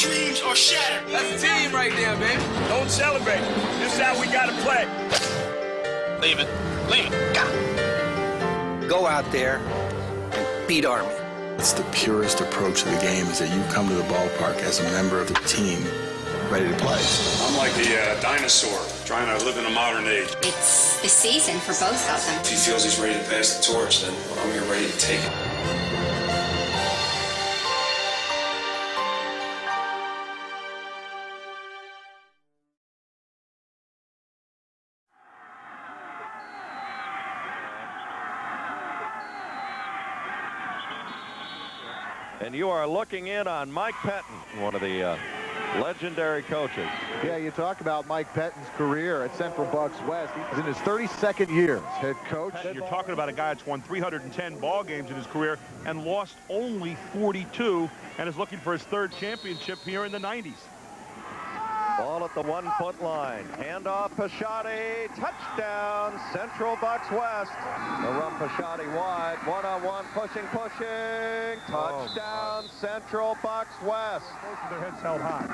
dreams are shattered. That's a team right there, baby. Don't celebrate. This is how we gotta play. Leave it. Leave it. Go out there and beat Army. It's the purest approach to the game is that you come to the ballpark as a member of the team ready to play. I'm like the dinosaur trying to live in a modern age. It's the season for both of them. If he feels he's ready to pass the torch, then I'm here ready to take it. And you are looking in on Mike Patton, one of the legendary coaches. Yeah, you talk about Mike Pettine's career at Central Bucks West. He's in his 32nd year as head coach. You're talking about a guy that's won 310 ball games in his career and lost only 42 and is looking for his third championship here in the 90s. Ball at the 1 foot line. Handoff, Pisciotti. Touchdown, Central Bucks West. The run, Pisciotti wide. One-on-one, pushing. Touchdown, Central Bucks West. Both of their heads held high.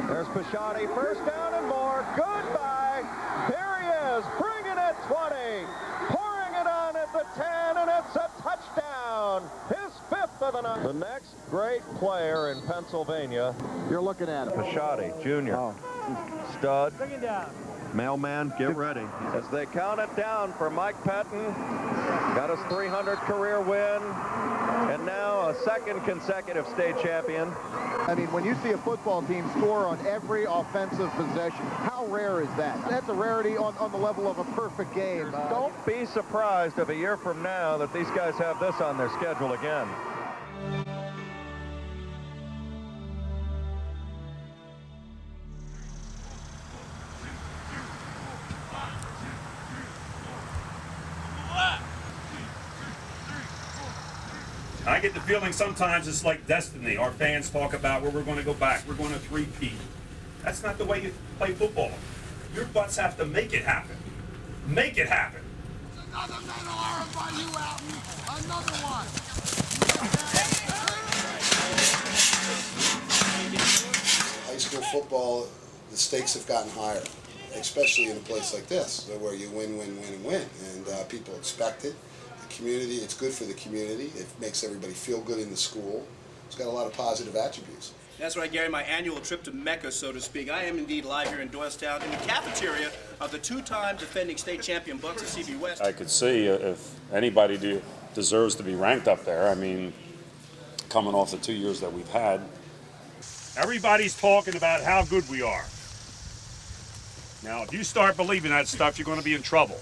There's Pisciotti. First down and more. Goodbye. Here he is, bringing it 20. Pouring it on at the 10, and it's a touchdown. His fifth of the night. The next great player in Pennsylvania. You're looking at him. Pisciotti, Jr. Stud. Bring it down. Mailman, get ready. As they count it down for Mike Patton. Got his 300 career win. And now a second consecutive state champion. I mean, when you see a football team score on every offensive possession, how rare is that? That's a rarity on the level of a perfect game. Don't be surprised if a year from now that these guys have this on their schedule again. I get the feeling sometimes it's like destiny. Our fans talk about where we're going to go back. We're going to three-peat. That's not the way you play football. Your butts have to make it happen. Make it happen. Another medal earned by you, Alton. Another one. High school football, the stakes have gotten higher, especially in a place like this, where you win, and people expect it. The community, it's good for the community. It makes everybody feel good in the school. It's got a lot of positive attributes. That's right, Gary, my annual trip to Mecca, so to speak. I am indeed live here in Doylestown in the cafeteria of the two-time defending state champion Bucks of CB West. I could see if anybody deserves to be ranked up there. I mean, coming off the 2 years that we've had. Everybody's talking about how good we are. Now, if you start believing that stuff, you're going to be in trouble.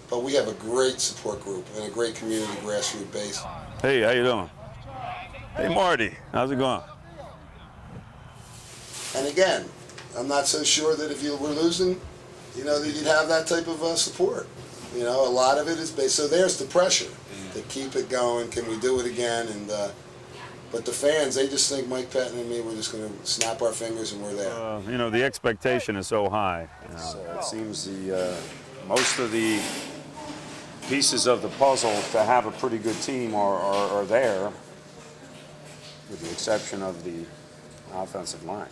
But we have a great support group and a great community grassroots base. Hey, how you doing? Hey, Marty, how's it going? And again, I'm not so sure that if you were losing, that you'd have that type of support. A lot of it is based. So there's the pressure to keep it going. Can we do it again? And but the fans, they just think Mike Patton and me, we're just going to snap our fingers and we're there. The expectation is so high. So it seems most of the pieces of the puzzle to have a pretty good team are there, with the exception of the offensive line.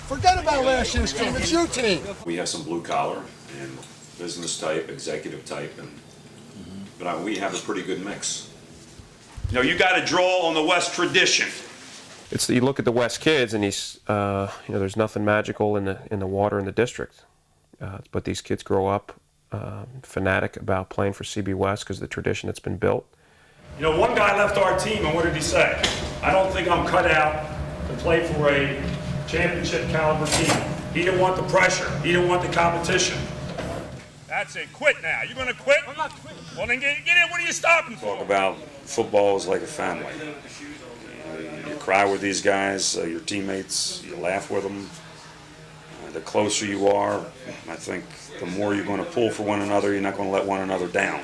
Forget about last year's team. It's your team. We have some blue collar and business type, executive type, but we have a pretty good mix. You got to draw on the West tradition. You look at the West kids, and there's nothing magical in the water in the district, but these kids grow up fanatic about playing for CB West because of the tradition that's been built. One guy left our team, and what did he say? I don't think I'm cut out to play for a championship caliber team. He didn't want the pressure. He didn't want the competition. That's it. Quit now. You're going to quit? I'm not quitting. Well, then get in. What are you stopping for? Talk about football is like a family. You cry with these guys, your teammates. You laugh with them. The closer you are, I think the more you're going to pull for one another. You're not going to let one another down.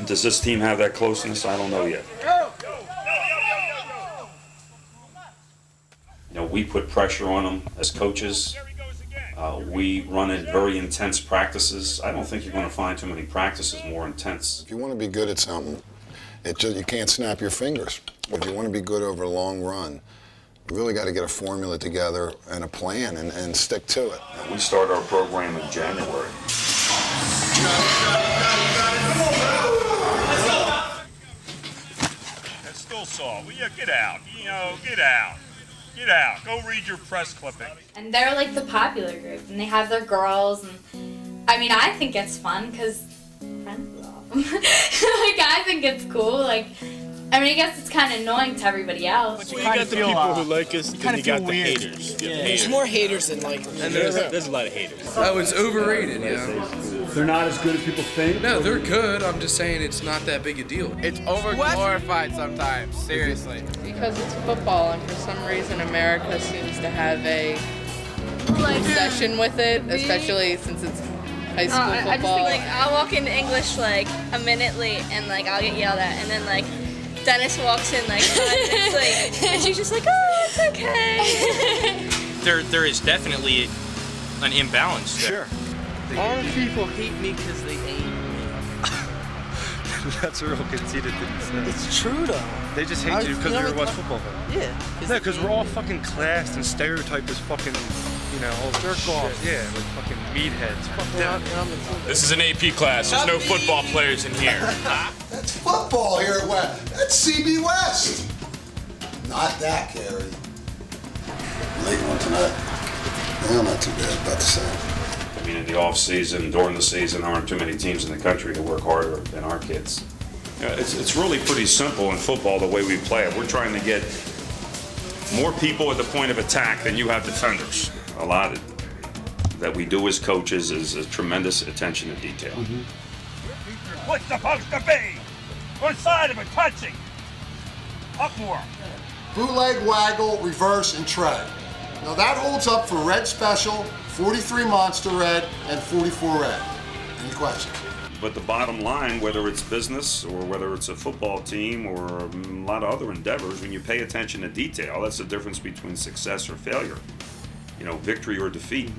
Does this team have that closeness? I don't know yet. We put pressure on them as coaches. We run in very intense practices. I don't think you're going to find too many practices more intense. If you want to be good at something, you can't snap your fingers. If you want to be good over a long run, We really got to get a formula together and a plan and stick to it. We start our program in January. That's still Saul. Well, yeah, get out. Get out. Get out. Go read your press clipping. And they're like the popular group, and they have their girls, and I mean, I think it's fun because friends with all of them. Like, I think it's cool. Like, I mean, I guess it's kind of annoying to everybody else. But you got the people who like us, and you got the haters. There's more haters than like. And there's a lot of haters. Oh, it's overrated, you know. They're not as good as people think. No, they're good. I'm just saying it's not that big a deal. It's over-glorified sometimes, seriously. Because it's football, and for some reason America seems to have a obsession with it, especially since it's high school football. I just think, like, I'll walk into English, like, a minute late, and, like, I'll get yelled at, and then, like, Dennis walks in, like, 5 minutes late, and she's just like, oh, it's okay. There is definitely an imbalance there. Sure. All people hate me because they hate me. That's a real conceited thing to say. It's true, though. They just hate you because you're a West football fan. Yeah. No, because we're all fucking classed and stereotyped as fucking, all jerk-offs. Yeah, like fucking meatheads. Fuck them. This is an AP class. There's no football players in here. That's football here at West. That's CB West. Not that, Gary. Late one tonight. No, not too bad. About the same. I mean, in the off season, during the season, there aren't too many teams in the country that work harder than our kids. It's really pretty simple in football the way we play it. We're trying to get more people at the point of attack than you have defenders. A lot that we do as coaches is a tremendous attention to detail. What's supposed to be? One side of it touching. Up more. Bootleg, waggle, reverse, and tread. Now that holds up for red special, 43 monster red, and 44 red. Any questions? But the bottom line, whether it's business or whether it's a football team or a lot of other endeavors, when you pay attention to detail, that's the difference between success or failure. Victory or defeat.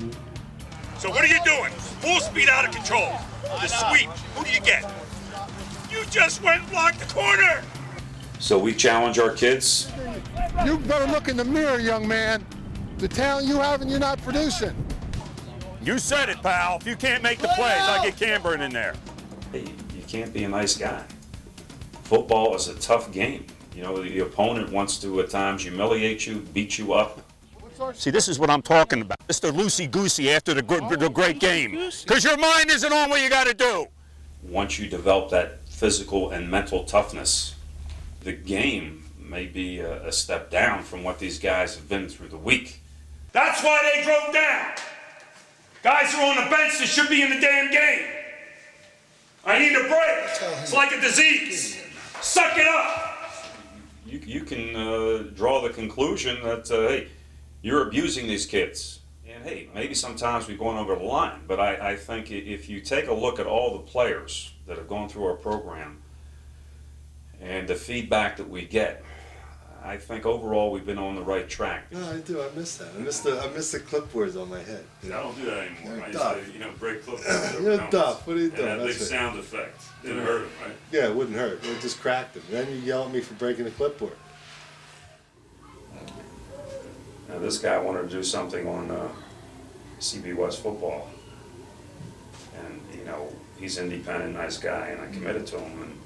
So what are you doing? Full speed out of control. The sweep. Who do you get? You just went and blocked the corner. So we challenge our kids. You better look in the mirror, young man. The talent you have and you're not producing. You said it, pal. If you can't make the plays, I'll get Camberton in there. Hey, you can't be a nice guy. Football is a tough game. The opponent wants to at times humiliate you, beat you up. See, this is what I'm talking about. Mr. Loosey-goosey after the great game. Because your mind isn't on what you got to do. Once you develop that physical and mental toughness, the game may be a step down from what these guys have been through the week. That's why they drove down. Guys are on the bench that should be in the damn game. I need a break. It's like a disease. Suck it up. You can draw the conclusion that, hey, you're abusing these kids. And hey, maybe sometimes we've gone over the line, but I think if you take a look at all the players that have gone through our program and the feedback that we get, I think overall we've been on the right track. No, I do. I miss that. I miss the clipboards on my head. I don't do that anymore. I used to, break clipboards. You're Duff. What are you doing? And that big sound effect. Didn't hurt him, right? Yeah, it wouldn't hurt. It just cracked him. Then you yell at me for breaking the clipboard. Now this guy wanted to do something on CB West football. And, he's independent, nice guy, and I committed to him. And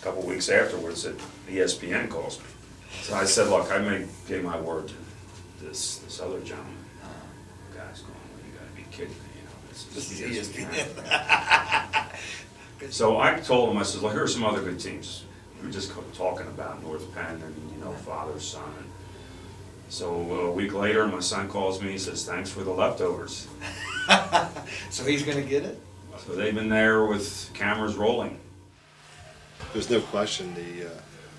a couple weeks afterwards, ESPN calls me. So I said, look, I may give my word to this other gentleman. The guy's going, well, you gotta be kidding me, This is ESPN. So I told him, I said, well, here are some other good teams. We were just talking about North Penn and, father, son. And so a week later, my son calls me, he says, thanks for the leftovers. So he's gonna get it? So they've been there with cameras rolling. There's no question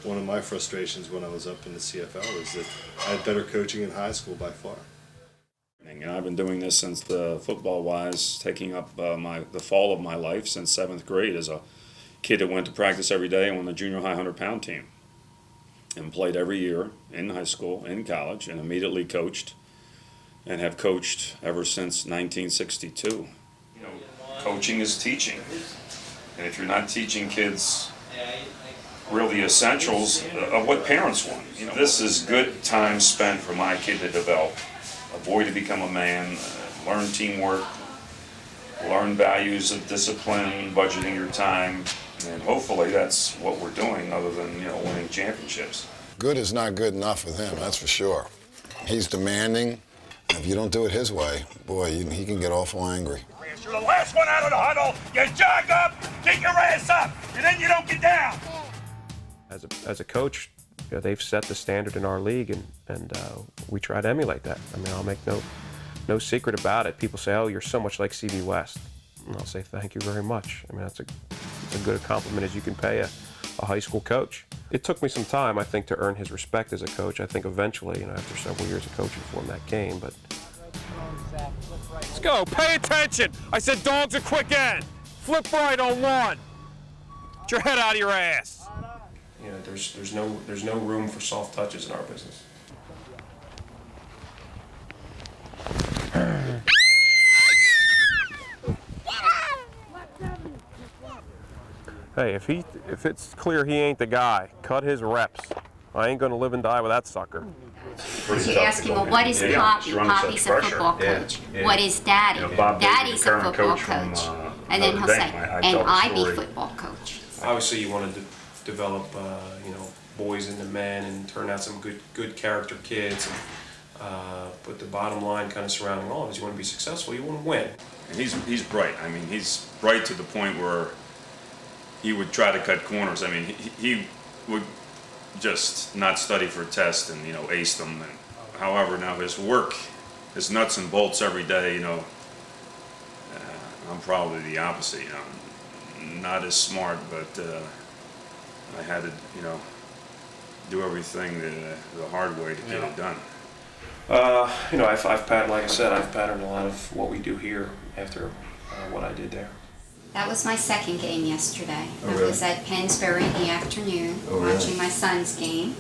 one of my frustrations when I was up in the CFL is that I had better coaching in high school by far. And I've been doing this since football-wise, taking up the fall of my life since 7th grade as a kid that went to practice every day on the junior high 100-pound team and played every year in high school, in college, and immediately coached and have coached ever since 1962. Coaching is teaching. And if you're not teaching kids really essentials of what parents want. You know, this is good time spent for my kid to develop, a boy to become a man, learn teamwork, learn values of discipline, budgeting your time, and hopefully that's what we're doing other than, you know, winning championships. Good is not good enough with him, that's for sure. He's demanding. If you don't do it his way, boy, he can get awful angry. You're the last one out of the huddle, you jog up, get your ass up, and then you don't get down. As a coach, you know, they've set the standard in our league, and we try to emulate that. I mean, I'll make no secret about it. People say, "Oh, you're so much like CB West," and I'll say, "Thank you very much." I mean, that's as good a compliment as you can pay a high school coach. It took me some time, I think, to earn his respect as a coach. I think eventually, you know, after several years of coaching for him, that came. But Let's go. Pay attention. I said dogs are quick end. Flip right on one. Get your head out of your ass. you know, there's no room for soft touches in our business. Hey, if it's clear he ain't the guy, cut his reps. I ain't gonna live and die with that sucker. You ask him, well, what is Poppy? Poppy's a football coach. What is Daddy? Daddy's a football coach. And then he'll say, and I be football coach. Obviously, you want to develop, you know, boys into men and turn out some good character kids. But the bottom line, kind of surrounding all of it, is you want to be successful. You want to win. And he's bright. I mean, he's bright to the point where he would try to cut corners. I mean, he would just not study for a test and, you know, ace them. And, however, now his work, his nuts and bolts every day, you know, I'm probably the opposite, you know. Not as smart, but I had to, you know, do everything the hard way to get it done. You know, I've patterned, like I said, I've patterned a lot of what we do here after what I did there. That was my second game yesterday. Oh, I really? was at Pennsbury in the afternoon watching my son's game.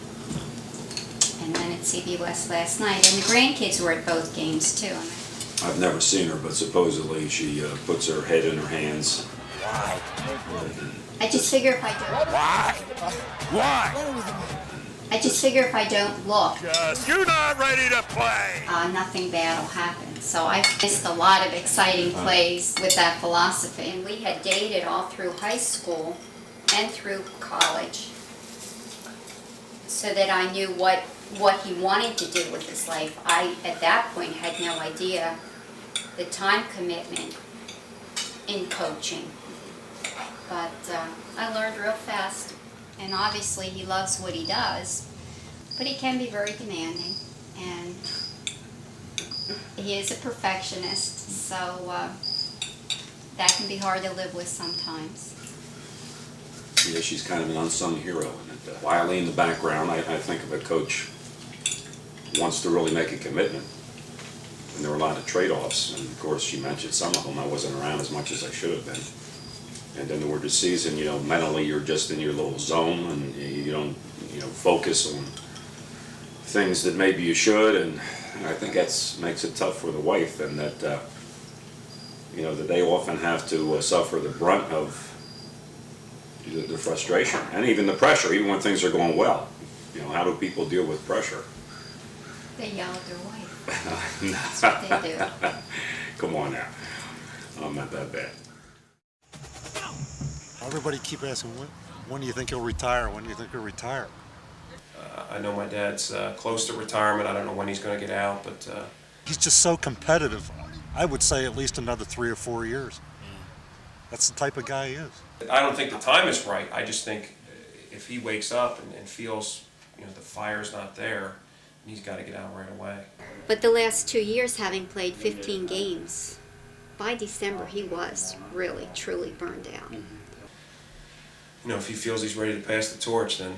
And then at CB West last night. And the grandkids were at both games too. I've never seen her, but supposedly she puts her head in her hands. Why? I just figure if I don't... Why? I just figure if I don't look... You're not ready to play! Nothing bad will happen. So I've missed a lot of exciting plays with that philosophy. And we had dated all through high school and through college so that I knew what he wanted to do with his life. I, at that point, had no idea the time commitment in coaching. But I learned real fast. And obviously he loves what he does, but he can be very demanding. And he is a perfectionist, so that can be hard to live with sometimes. Yeah, she's kind of an unsung hero. And Wiley in the background, I think of a coach wants to really make a commitment. And there were a lot of trade-offs. And of course, she mentioned some of them. I wasn't around as much as I should have been. And then toward the season, you know, mentally you're just in your little zone and you don't, you know, focus on things that maybe you should. And I think that's makes it tough for the wife, and that, you know, that they often have to suffer the brunt of the frustration and even the pressure, even when things are going well. You know, how do people deal with pressure? They yell at their wife. That's what they do. Come on now. I'm not that bad. Everybody keep asking, when do you think he'll retire? When do you think he'll retire? I know my dad's close to retirement. I don't know when he's going to get out, but... He's just so competitive. I would say at least another 3 or 4 years. That's the type of guy he is. I don't think the time is right. I just think if he wakes up and feels, you know, the fire's not there, he's got to get out right away. But the last 2 years, having played 15 games, by December he was really, truly burned out. You know, if he feels he's ready to pass the torch, then,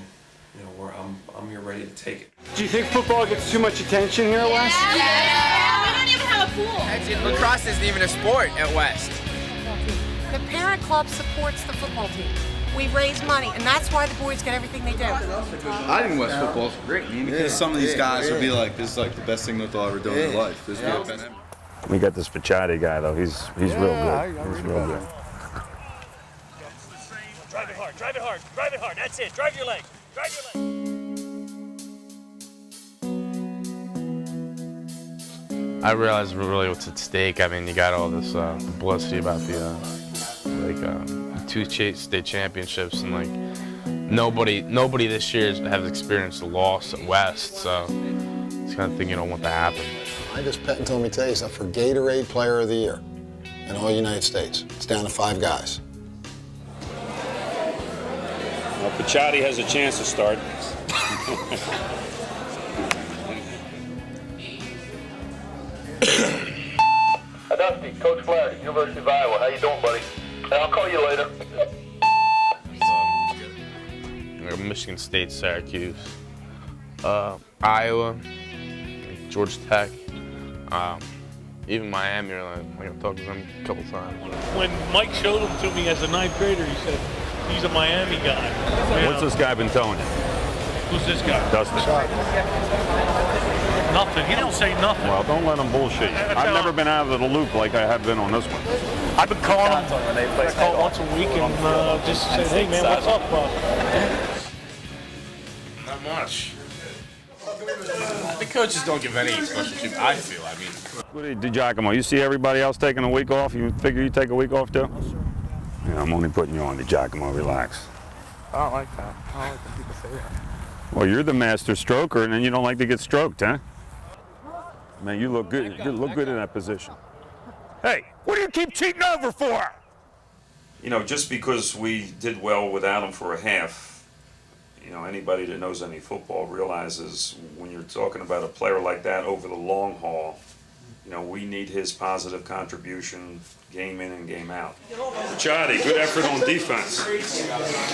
you know, I'm here ready to take it. Do you think football gets too much attention here at West? Yeah, we don't even have a pool. Actually, lacrosse isn't even a sport at West. The parent club supports the football team. We raise money, and that's why the boys get everything they do. I think West football's great, man, because some of these guys will be like, this is like the best thing that they'll ever do in their life. This will be a We got this Pettine guy, though. He's real good. He's real good. Drive it hard, drive it hard, drive it hard. That's it. Drive your leg. Drive your leg. I realized really what's at stake. I mean, you got all this publicity about the two state championships, and like nobody this year has experienced a loss at West, so it's kind of thing you don't want to happen. I just Pettine told me today he's up for Gatorade Player of the Year in all United States. It's down to 5 guys. Well, Pettine has a chance to start. Dusty, Coach Flaherty, University of Iowa. How you doing, buddy? Hey, I'll call you later. Michigan State, Syracuse, Iowa, Georgia Tech, even Miami. I've talked to them a couple times. When Mike showed him to me as a 9th grader, he said, he's a Miami guy. What's this guy been telling you? Who's this guy? Dustin. Nothing. He don't say nothing. Well, don't let him bullshit you. I've never been out of the loop like I have been on this one. I've been calling him. I call once a week and just say, hey man, what's up? Not much. The coaches don't give any special treatment, I feel. I mean, DiGiacomo, you see everybody else taking a week off? You figure you take a week off too? Yeah, I'm only putting you on, DiGiacomo. Relax. I don't like that. I don't like when people say that. Well, you're the master stroker, and then you don't like to get stroked, huh? Man, you look good. You look good in that position. Hey, what do you keep cheating over for? You know, just because we did well without him for a half, you know, anybody that knows any football realizes when you're talking about a player like that over the long haul, you know, we need his positive contribution game in and game out. Pettine, good effort on defense.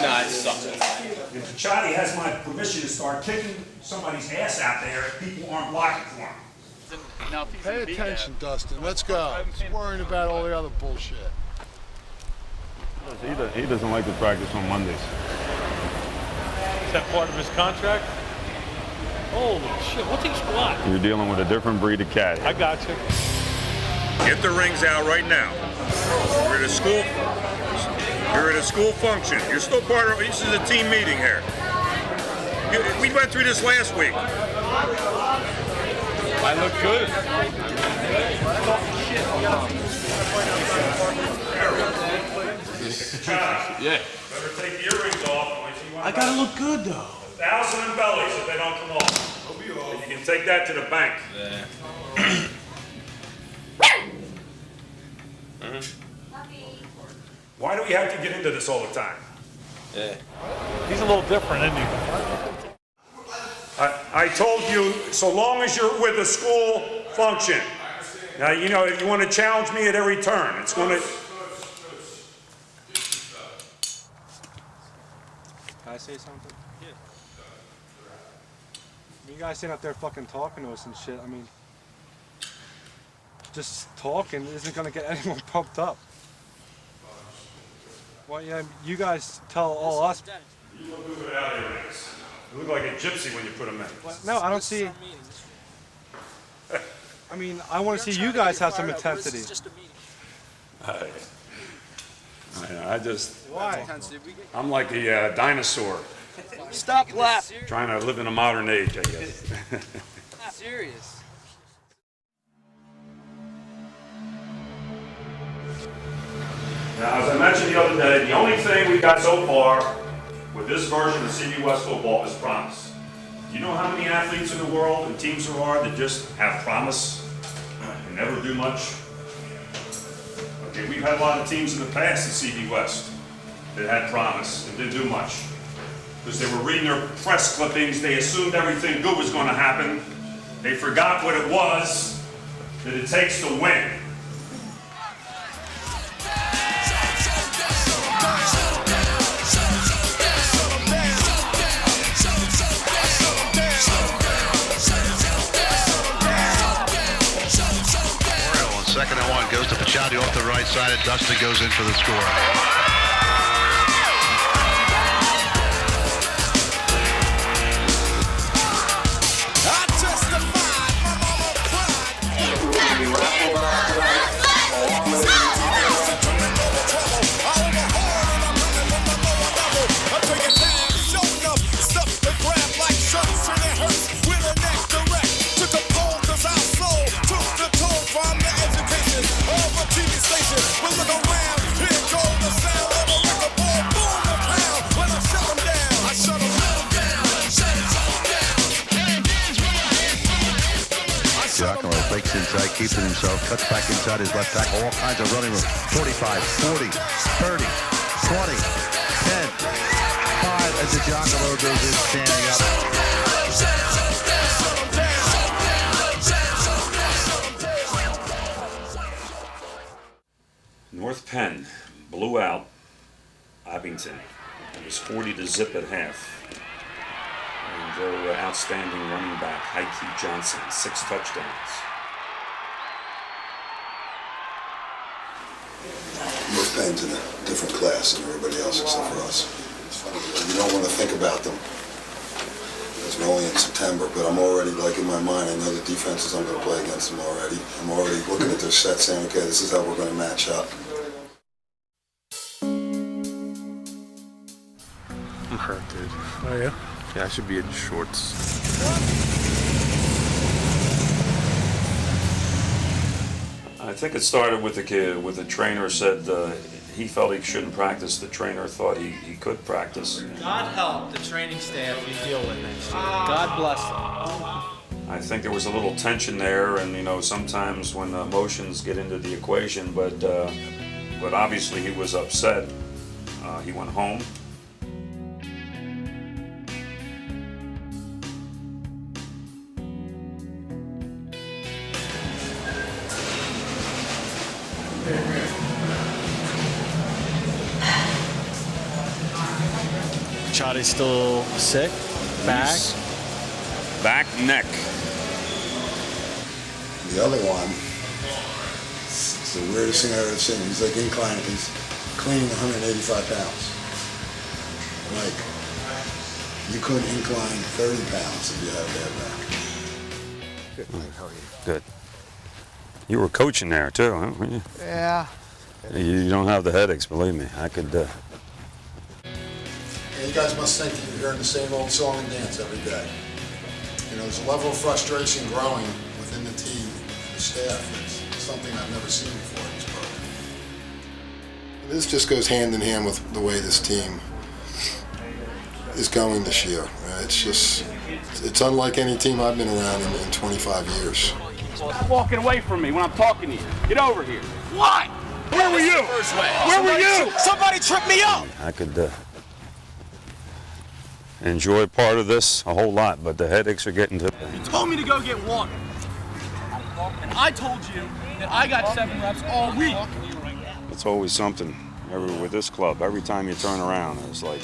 Nah, it sucks. If Pettine has my permission to start kicking somebody's ass out there if people aren't blocking for him. Pay attention, Dustin. Let's go. He's worrying about all the other bullshit. He doesn't like to practice on Mondays. Is that part of his contract? Holy shit, what's he squat? You're dealing with a different breed of cat. I got you. Get the rings out right now. You're at a school. You're at a school function. You're still part of. This is a team meeting here. We went through this last week. I look good. Yeah. Better take the earrings off. I gotta look good though. 1,000 in bellies if they don't come off. You can take that to the bank. Yeah. Why do we have to get into this all the time? Yeah. He's a little different, isn't he? I told you, so long as you're with a school function. Now, you know, if you want to challenge me at every turn, it's going to... Can I say something? Yeah. You guys sitting out there fucking talking to us and shit, I mean, just talking isn't gonna get anyone pumped up. Well, yeah, you guys tell all us. You look good without earrings. You look like a gypsy when you put them in. No, I don't see. I mean, I want to see you guys have some intensity. I just... Why? I'm like a dinosaur. Stop laughing. Trying to live in a modern age, I guess. Serious. Now, as I mentioned the other day, the only thing we got so far with this version of CB West football is promise. Do you know how many athletes in the world and teams there are that just have promise and never do much? Okay, we've had a lot of teams in the past in CB West that had promise and didn't do much. Because they were reading their press clippings, they assumed everything good was going to happen. They forgot what it was that it takes to win. Second and 1 goes to Pettine off the right side, and Dustin goes in for the score. Giacomo fakes inside, keeps it himself, cuts back inside his left tackle, all kinds of running room. 45, 40, 30, 20, 10, 5, as Giacomo goes in standing up. North Penn blew out Abington. It was 40-0 at half. And their outstanding running back, Heike Johnson, 6 touchdowns. North Penn's in a different class than everybody else except for us. It's funny, you don't want to think about them. Because we're only in September, but I'm already, like in my mind, I know the defenses I'm going to play against them already. I'm already looking at their set saying, okay, this is how we're going to match up. I'm hurt, dude. Oh, yeah? Yeah, I should be in shorts. I think it started with the kid, with the trainer said he felt he shouldn't practice. The trainer thought he could practice. God help the training staff you deal with next year. God bless them. I think there was a little tension there, and you know, sometimes when emotions get into the equation, but obviously he was upset. He went home. Chadi's still sick. Back. Back, neck. The other one, it's the weirdest thing I've ever seen. He's like inclining, he's cleaning 185 pounds. Like, you couldn't incline 30 pounds if you had a bad back. Good. How are you? Good. You were coaching there too, huh? Weren't you? Yeah. You don't have the headaches, believe me. I could. And you guys must think that you're hearing the same old song and dance every day. You know, there's a level of frustration growing within the team and the staff. It's something I've never seen before in this program. This just goes hand in hand with the way this team is going this year. It's just, it's unlike any team I've been around in 25 years. Stop walking away from me when I'm talking to you. Get over here. What? Where were you? Where were you? Somebody tripped me up. I could enjoy part of this a whole lot, but the headaches are getting to me. You told me to go get water. And I told you that I got 7 reps all week. It's always something. With this club, every time you turn around, it's like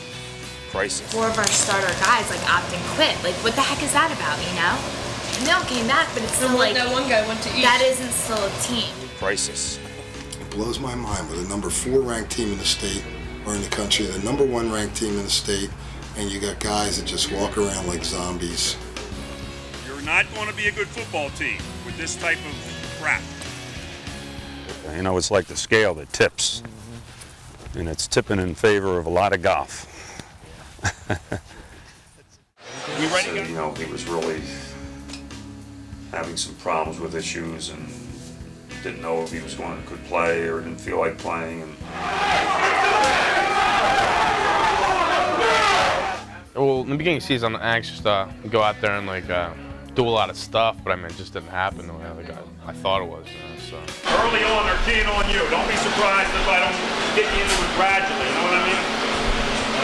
crisis. 4 of our starter guys like opt and quit. Like, what the heck is that about, you know? And they all came back, but it's still like that one guy went to eat. That isn't still a team. Crisis. It blows my mind with a number 4 ranked team in the state or in the country, the number 1 ranked team in the state, and you got guys that just walk around like zombies. You're not going to be a good football team with this type of crap. You know, it's like the scale that tips, and it's tipping in favor of a lot of golf. We ready? So, you know, he was really having some problems with issues and didn't know if he was could play or didn't feel like playing. And well, in the beginning of the season, I anxious to go out there and like do a lot of stuff, but I mean, it just didn't happen the way I thought it was. You know, so. Early on, they're keying on you. Don't be surprised if I don't get you into it gradually, you know what I mean?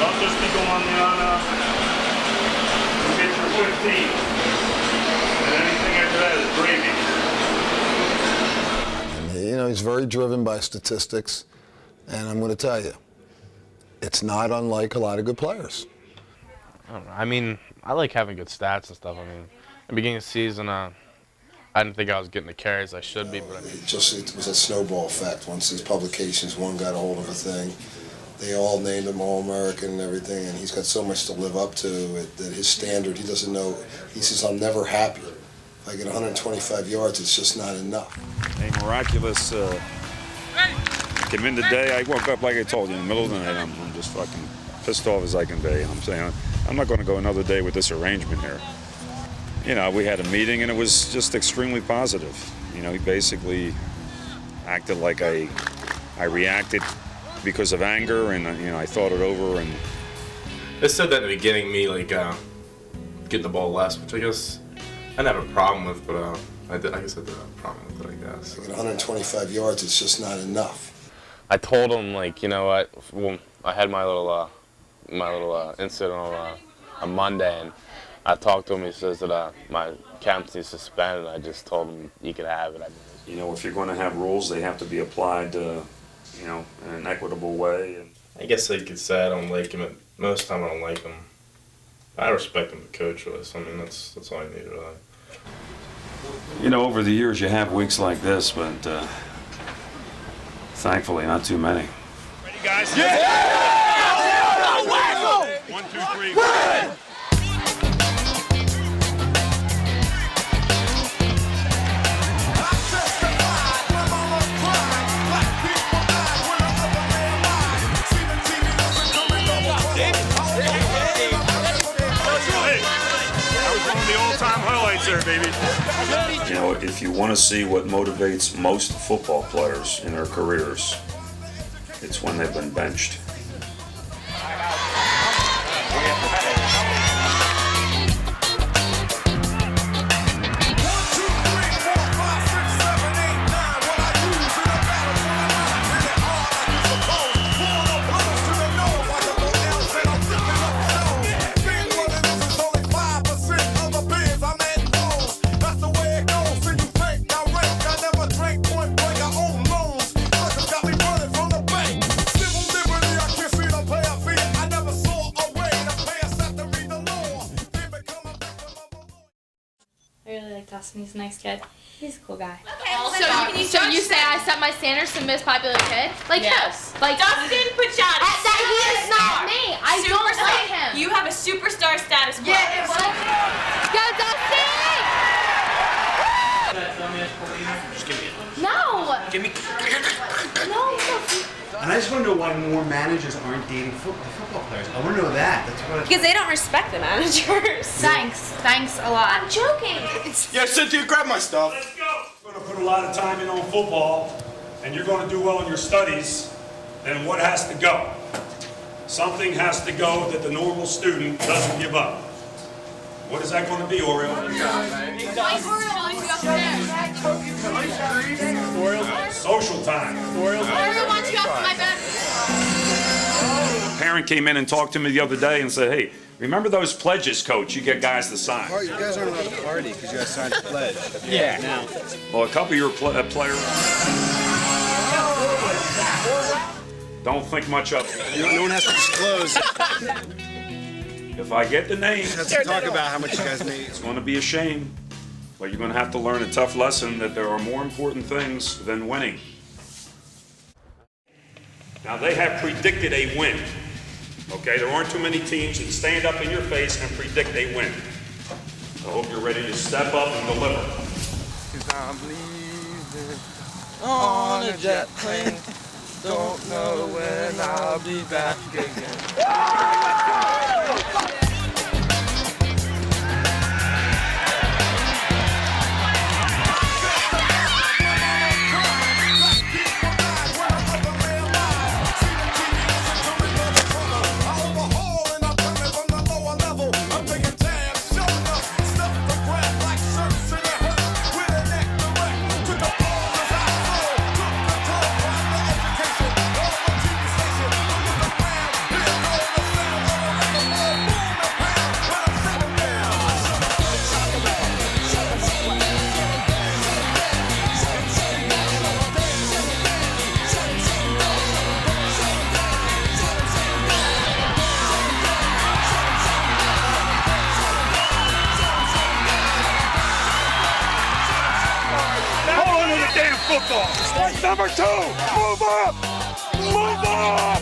Don't just be going on, you get your 15. And anything after that is gravy. You know, he's very driven by statistics, and I'm going to tell you, it's not unlike a lot of good players. I don't know. I mean, I like having good stats and stuff. I mean, in the beginning of the season, I didn't think I was getting the carries I should be, but I mean. It was a snowball effect. Once these publications, one got a hold of a thing, they all named him All-American and everything, and he's got so much to live up to that his standard, he doesn't know. He says, I'm never happy. If I get 125 yards, it's just not enough. a miraculous came in today. I woke up, like I told you, in the middle of the night. I'm just fucking pissed off as I can be. And I'm saying, I'm not going to go another day with this arrangement here. You know, we had a meeting and it was just extremely positive. You know, he basically acted like I reacted because of anger, and you know, I thought it over. And they said that in the beginning, me like getting the ball less, which I guess I didn't have a problem with, but I guess I did have prominent, I guess. At 125 yards, it's just not enough. I told him, like, you know what? Well, I had my little incident on Monday, and I talked to him. He says that my captaincy suspended. I just told him he could have it. You know, if you're going to have rules, they have to be applied, you know, in an equitable way. And I guess I could say I don't like him. Most of the time I don't like him. I respect him as coach, really. So, I mean, that's all I need, really. you know, over the years you have weeks like this, but thankfully not too many. Ready, guys? Yeah! 1, 2, 3. Run! Baby. You know, if you want to see what motivates most football players in their careers, it's when they've been benched. He's a nice kid. He's a cool guy. Okay, so you say I set my standards to most popular kid? Like yes. who? Like Dustin Pachani. That he is not me. I don't like him. You have a superstar status quo. Yeah, go Dustin! Just give me it. No. Give me. No. And I just want to know why more managers aren't dating football players. I want to know that. That's what. Because they don't respect the managers. Thanks a lot. I'm joking. Yeah, Cynthia, grab my stuff. Let's go. You're going to put a lot of time in on football, and you're going to do well in your studies, then what has to go? Something has to go that the normal student doesn't give up. What is that going to be, Oriole? Social time. A parent came in and talked to me the other day and said, hey, remember those pledges, coach? You get guys to sign. You guys aren't allowed to party because you guys signed a pledge. Yeah. Now. Well, a couple of your players don't think much of it. No one has to disclose. If I get the names, Let's talk about how much you guys made. It's going to be a shame, but you're going to have to learn a tough lesson that there are more important things than winning. Now, they have predicted a win. Okay, there aren't too many teams that stand up in your face and predict a win. I hope you're ready to step up and deliver. 'Cause I'm leaving on a jet plane. Don't know when I'll be back again. Football. Number 2, move up! Move up!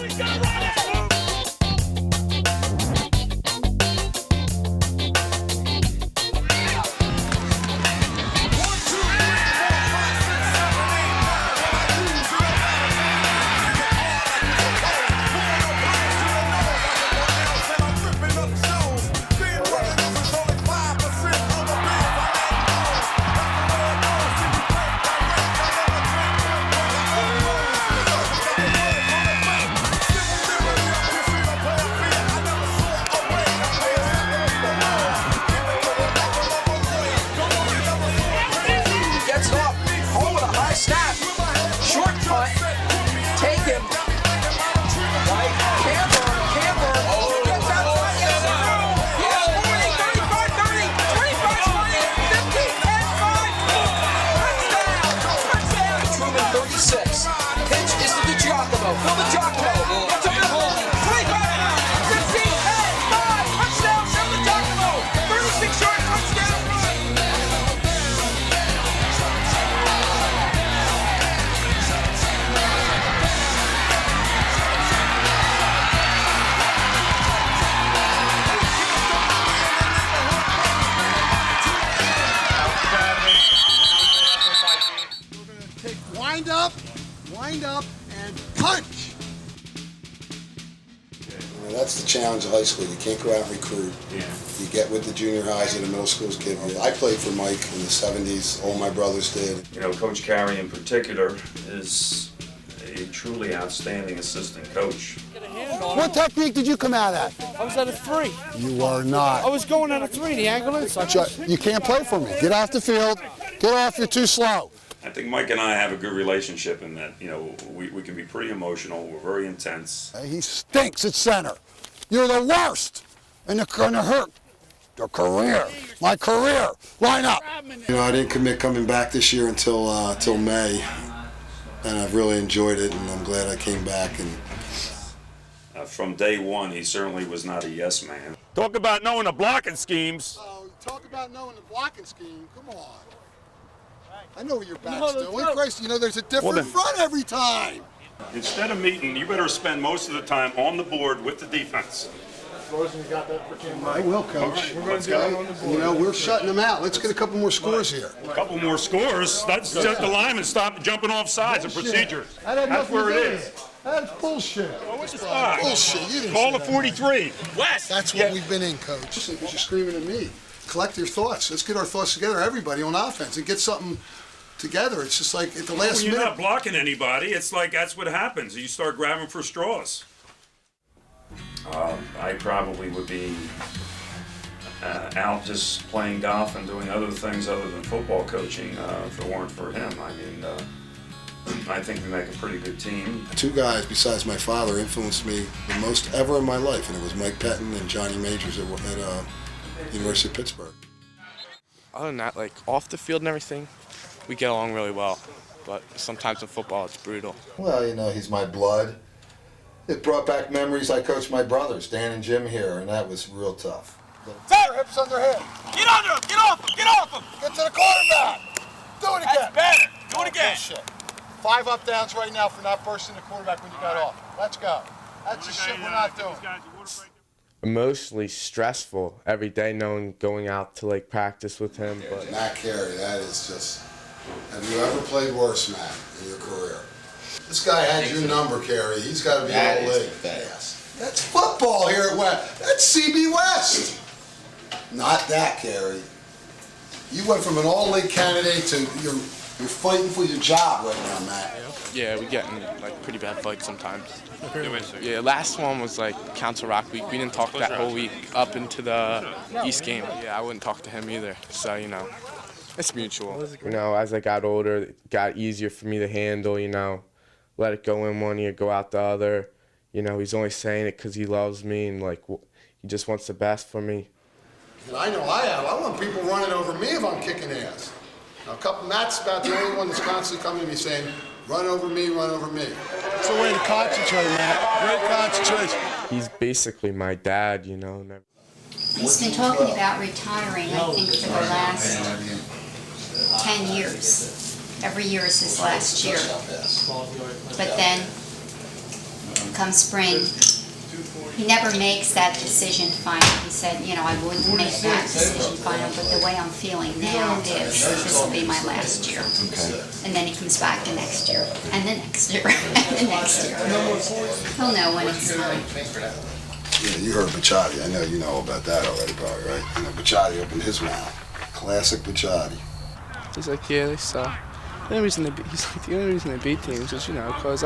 challenge of high school. You can't go out and recruit. Yeah. You get with the junior highs and the middle schools give you. I played for Mike in the 70s. All my brothers did. You know, Coach Carey in particular is a truly outstanding assistant coach. What technique did you come out at? I was at a 3. You are not. I was going at a 3, the angle inside. You can't play for me. Get off the field. Get off, you're too slow. I think Mike and I have a good relationship in that, you know, we can be pretty emotional. We're very intense. He stinks at center. You're the worst. And they're going to hurt your career. My career. Line up. You know, I didn't commit coming back this year until May, and I've really enjoyed it, and I'm glad I came back. And from day one, he certainly was not a yes man. Talk about knowing the blocking schemes. Oh, talk about knowing the blocking scheme. Come on. I know what your back's doing. Christ, you know there's a different front every time. Instead of meeting, you better spend most of the time on the board with the defense. I will, Coach. Let's go. You know, we're shutting them out. Let's get a couple more scores here. A couple more scores? That's just the linemen stop jumping off sides and procedures. That's where it is. That's bullshit. What's the spot? Bullshit. You didn't Call say the that. 43. West. That's what we've been in, Coach. Just because you're screaming at me. Collect your thoughts. Let's get our thoughts together, everybody, on offense, and get something together. It's just like at the last When you're minute. not blocking anybody, it's like that's what happens. You start grabbing for straws. I probably would be out just playing golf and doing other things other than football coaching if it weren't for him. I mean, I think we make a pretty good team. Two guys besides my father influenced me the most ever in my life, and it was Mike Patton and Johnny Majors at University of Pittsburgh. Other than that, like off the field and everything, we get along really well. But sometimes in football, it's brutal. Well, you know, he's my blood. It brought back memories. I coached my brothers, Dan and Jim here, and that was real tough. Their hips under him. Get under him! Get off him! Get off him! Get to the quarterback. Do it again. That's better. Do it again. Bullshit. 5 up downs right now for not bursting the quarterback when you got off. Let's go. That's the shit we're not doing. Emotionally stressful every day, knowing going out to like practice with him. But Matt Carey, that is just. Have you ever played worse, Matt, in your career? This guy had your number, Carey. He's got to be all league. Yes. That's football here at West. That's CB West. Not that, Carey. You went from an all-league candidate to you're fighting for your job right now, Matt. Yeah, we get in like pretty bad fights sometimes. Yeah, last one was like Council Rock week. We didn't talk that whole week up into the East game. Yeah, I wouldn't talk to him either. So, you know, it's mutual. you know, as I got older, it got easier for me to handle, you know. Let it go in one ear, go out the other. You know, he's only saying it because he loves me and, like, he just wants the best for me. And I know I have. I want people running over me if I'm kicking ass. Now, Matt's about the only one that's constantly coming to me saying, run over me, run over me. It's a way to concentrate, Matt. Great concentration. He's basically my dad, you know. He's been talking about retiring, I think, for the last 10 years. Every year is his last year. But then, come spring, he never makes that decision final. He said, you know, I wouldn't make that decision final, but the way I'm feeling now is this will be my last year. And then he comes back the next year, and the next year, and the next year. He'll know when it's time. Yeah, you heard Bacciati. I know you know about that already, probably, right? You know, Bacciati opened his mouth. Classic Bacciati. He's like, yeah, they suck. The only reason they beat teams is, you know, because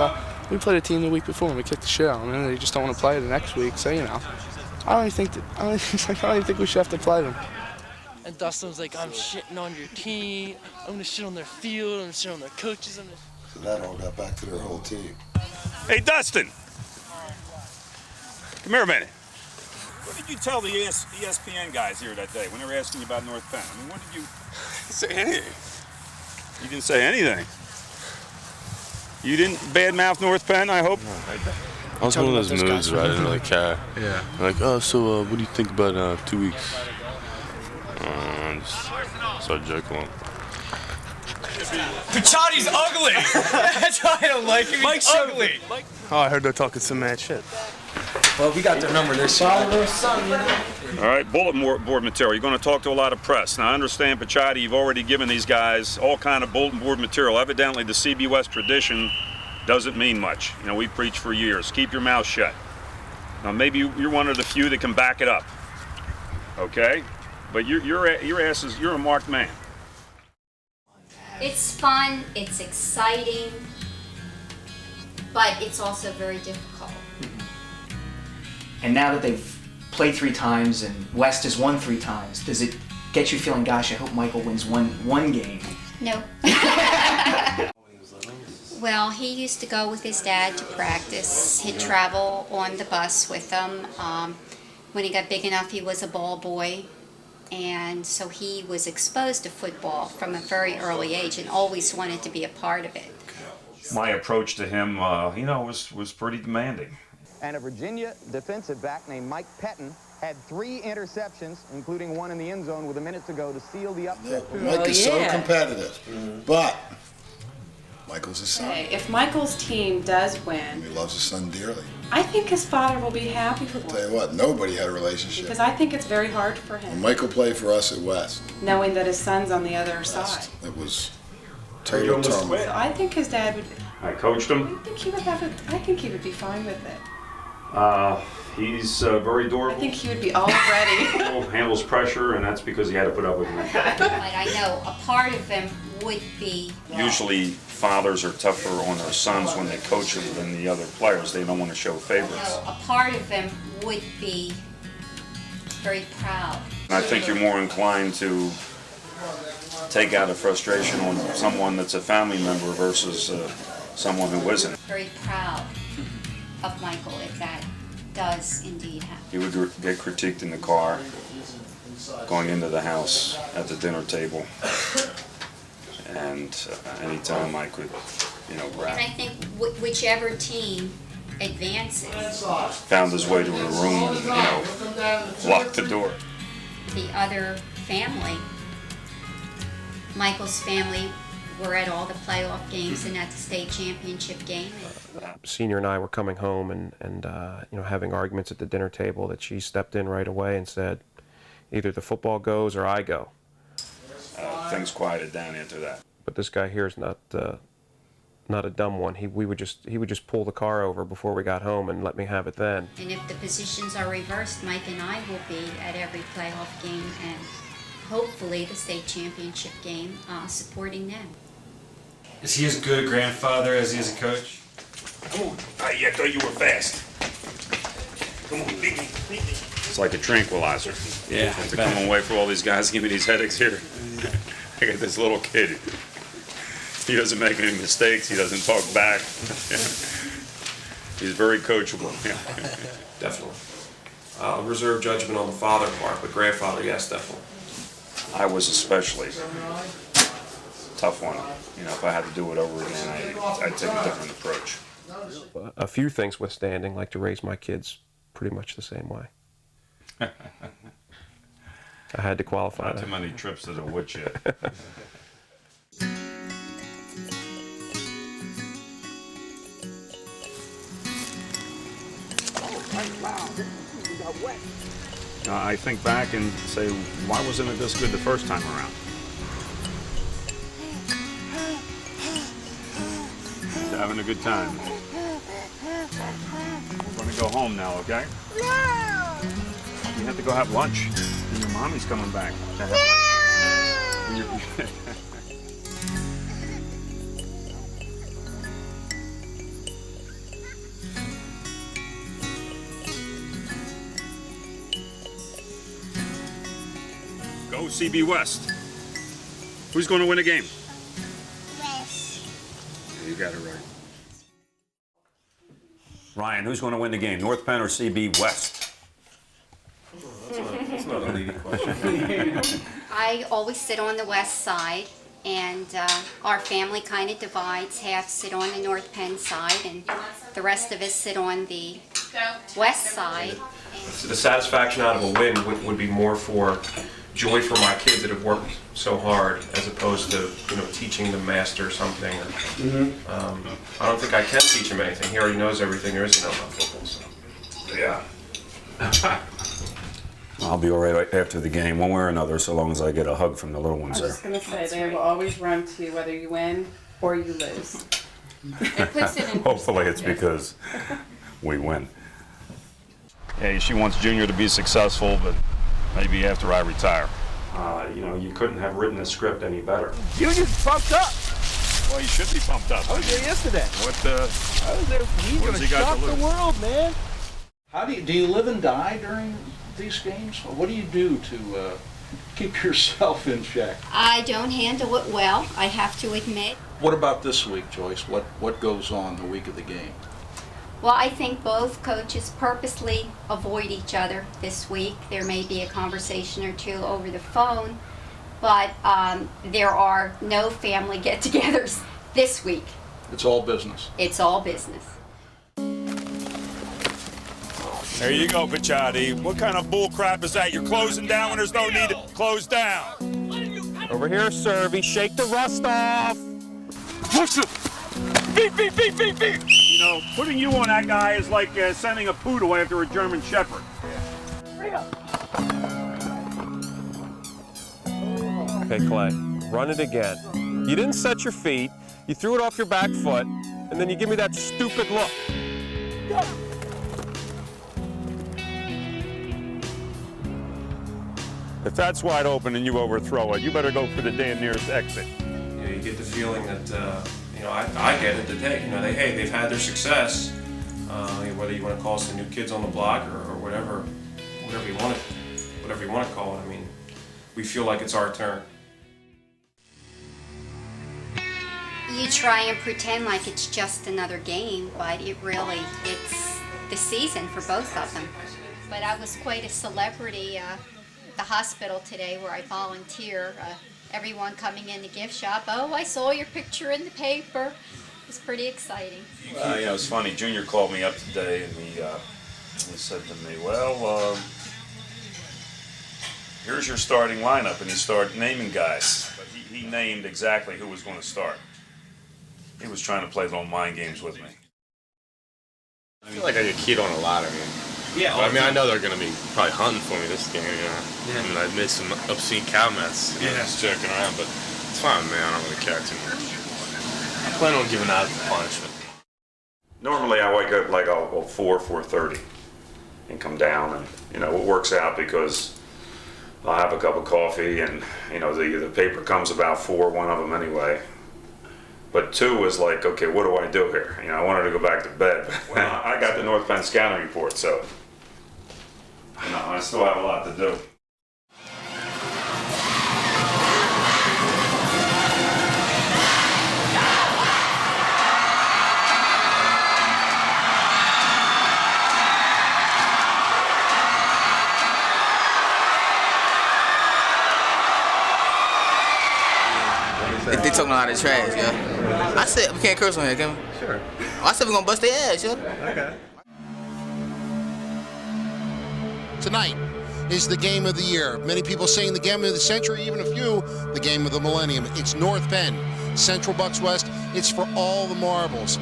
we played a team the week before and we kicked the shit out of them, and they just don't want to play the next week. So, you know, I don't even think we should have to play them. And Dustin was like, I'm shitting on your team. I'm gonna shit on their field. I'm gonna shit on their coaches. So that all got back to their whole team. Hey, Dustin. Come here a minute. What did you tell the ESPN guys here that day when they were asking you about North Penn? I mean, what did you say anything? You didn't say anything. You didn't badmouth North Penn, I hope? No, I was one of those moods where I didn't really care. Yeah. Like, oh, so what do you think about 2 weeks? Just started joking with him. Bacciati's ugly. That's why I don't like him. He's ugly. Oh, I heard they're talking some mad shit. Well, we got their number this year. All right, bulletin board material. You're going to talk to a lot of press. Now, I understand, Pettine, you've already given these guys all kind of bulletin board material. Evidently, the CB West tradition doesn't mean much. You know, we preach for years. Keep your mouth shut. Now maybe you're one of the few that can back it up, okay? But your ass is, you're a marked man. It's fun, it's exciting, but it's also very difficult. And now that they've played 3 times and West has won 3 times, does it get you feeling, gosh, I hope Michael wins one game? No. Well, he used to go with his dad to practice. He'd travel on the bus with them. When he got big enough, he was a ball boy. And so he was exposed to football from a very early age and always wanted to be a part of it. My approach to him, was pretty demanding. And a Virginia defensive back named Mike Patton had 3 interceptions, including one in the end zone with a minute to go to seal the upset. Mike is so competitive, but Michael's his son. Hey, if Michael's team does win, He loves his son dearly. I think his father will be happy with Tell you what, nobody had a relationship. because I think it's very hard for When him, Michael played for us at West, knowing that his son's on the other side. it was Are you total almost turmoil. So I think his dad would. I coached him. I think he would be fine with it. He's very I durable. think he would be all ready. Handles pressure, and that's because he had to put up with me. But I know a part of him would be. Usually, fathers are tougher on their sons when they coach them than the other players. They don't want to show favorites. A part of him would be very proud. I think you're more inclined to take out a frustration on someone that's a family member versus someone who isn't. Very proud of Michael if that does indeed happen. He would get critiqued in the car, going into the house, at the dinner table, and anytime I could, grab. And I think whichever team advances, Found his way to a room and, locked the door. the other family, Michael's family, were at all the playoff games and at the state championship game. Senior and I were coming home and having arguments at the dinner table that she stepped in right away and said, either the football goes or I go. Things quieted down after that. But this guy here is not a dumb one. He would just pull the car over before we got home and let me have it then. And if the positions are reversed, Mike and I will be at every playoff game and hopefully the state championship game, supporting them. Is he as good a grandfather as he is a coach? Come on. I thought you were fast. Come on, beat me. It's like a tranquilizer. Yeah, I have to come away for all these guys give me these headaches here. I got this little kid. He doesn't make any mistakes. He doesn't talk back. He's very coachable. Definitely. Reserve judgment on the father part, but grandfather, yes, definitely. I was especially tough one. If I had to do it over again, I'd take a different approach. A few things withstanding, like to raise my kids pretty much the same way. I had to qualify Not that. too many trips to the woodshed. I think back and say, why wasn't it this good the first time around? He's having a good time. We're going to go home now, okay? No! You have to go have lunch. And your mommy's coming back. No! Go CB West. Who's going to win the game? West. Yeah, you got it right. Ryan, who's going to win the game, North Penn or CB West? That's not a leading question. I always sit on the west side, and our family kind of divides. Half sit on the North Penn side, and the rest of us sit on the west side. So the satisfaction out of a win would be more for joy for my kids that have worked so hard, as opposed to teaching them master something. I don't think I can teach him anything. He already knows everything there is to know about football. So. Yeah. I'll be all right after the game, one way or another, so long as I get a hug from the little ones I there. was going to say, they will always run to you whether you win or you lose. It puts it in Hopefully it's perspective. because we win. Yeah, she wants Junior to be successful, but maybe after I retire. You couldn't have written the script any better. Junior's pumped up. Well, you should be pumped up. I was there yesterday. I was there. He's What going has to he got shock to the lose? world, man. How do you live and die during these games? What do you do to keep yourself in check? I don't handle it well, I have to admit. What about this week, Joyce? What goes on the week of the game? Well, I think both coaches purposely avoid each other this week. There may be a conversation or two over the phone, but there are no family get-togethers this week. It's all business. It's all business. There you go, Pettine. What kind of bull crap is that? You're closing down when there's no need to close down. Over here, Servy. Shake the rust off. Beep. Putting you on that guy is like sending a poodle after a German Shepherd. Okay, Clay. Run it again. You didn't set your feet. You threw it off your back foot, and then you give me that stupid look. If that's wide open and you overthrow it, you better go for the damn nearest exit. You get the feeling that, I get it, that they've had their success, whether you want to call us the new kids on the block or whatever you want to call it. I mean, we feel like it's our turn. You try and pretend like it's just another game, but it's the season for both of them. But I was quite a celebrity at the hospital today where I volunteer. Everyone coming in the gift shop, oh, I saw your picture in the paper. It was pretty exciting. It's funny. Junior called me up today and he said to me, well, here's your starting lineup. And he started naming guys. But he named exactly who was going to start. He was trying to play little mind games with me. I feel like I get keyed on a lot. Yeah. I know they're going to be probably hunting for me this game. Yeah. I made some obscene comments. Just joking around, but it's fine, man. I don't really care too much. I plan on giving out the punishment. Normally I wake up like 4:30 and come down, and it works out because I'll have a cup of coffee, and the paper comes about 4, one of them anyway. But 2 was like, okay, what do I do here? I wanted to go back to bed, but I got the North Penn scouting report, so I still have a lot to do. They talking a lot of trash, yo. I said we can't curse on here, can we? Sure. I said we're gonna bust their ass, yo. Okay. Tonight is the game of the year. Many people saying the game of the century, even a few, the game of the millennium. It's North Penn, Central Bucks West. It's for all the marbles.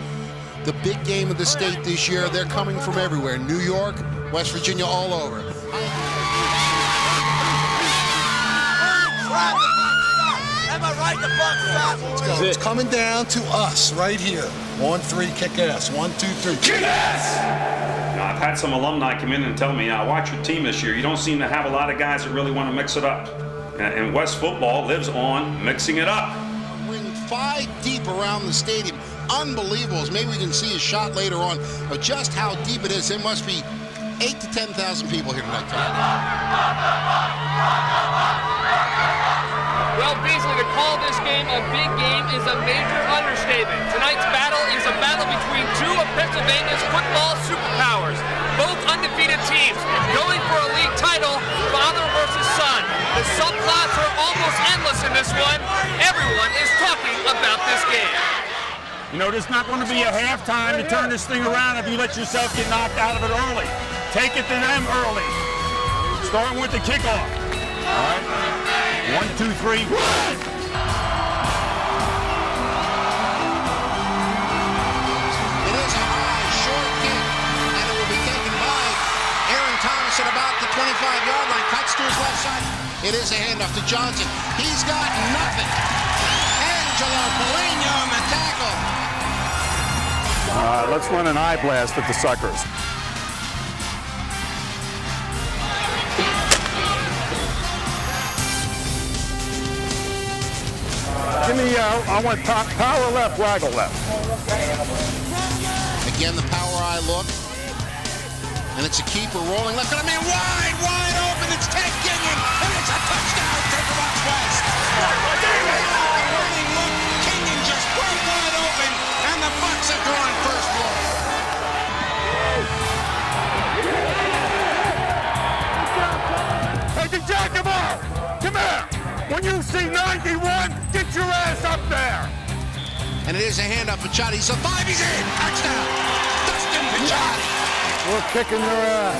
The big game of the state this year, they're coming from everywhere. New York, West Virginia, all over. Am I right? The Bucks. Let's go. It's coming down to us right here. 1-3, kick ass. 1-2-3, kick ass! I've had some alumni come in and tell me, watch your team this year. You don't seem to have a lot of guys that really want to mix it up. And West football lives on mixing it up. Ring 5 deep around the stadium. Unbelievable. Maybe we can see a shot later on of just how deep it is. There must be 8,000 to 10,000 people here tonight. Well, Beasley, to call this game a big game is a major understatement. Tonight's battle is a battle between two of Pennsylvania's football superpowers, both undefeated teams, going for a league title, father versus son. The subplots are almost endless in this one. Everyone is talking about this game. There's not going to be a halftime to turn this thing around if you let yourself get knocked out of it early. Take it to them early. Starting with the kickoff. All right. 1, 2, 3. It is a high, short kick, and it will be taken by Aaron Thomas at about the 25-yard line. Cuts to his left side. It is a handoff to Johnson. He's got nothing. Angelo Polino on the tackle. Let's run an eye blast at the suckers. Give me, I want power left, waggle left. Again, the power eye look. And it's a keeper rolling left. I mean, wide open. It's Ted Ginion. And it's a touchdown, Central Bucks West. Running look. Ginion just broke wide open. And the Bucks have drawn first blood. Hey, Giacomo, come here. When you see 91, get your ass up there. And it is a handoff. Pettine, he's a 5, he's in. Touchdown. Dustin Pettine. We're kicking their ass.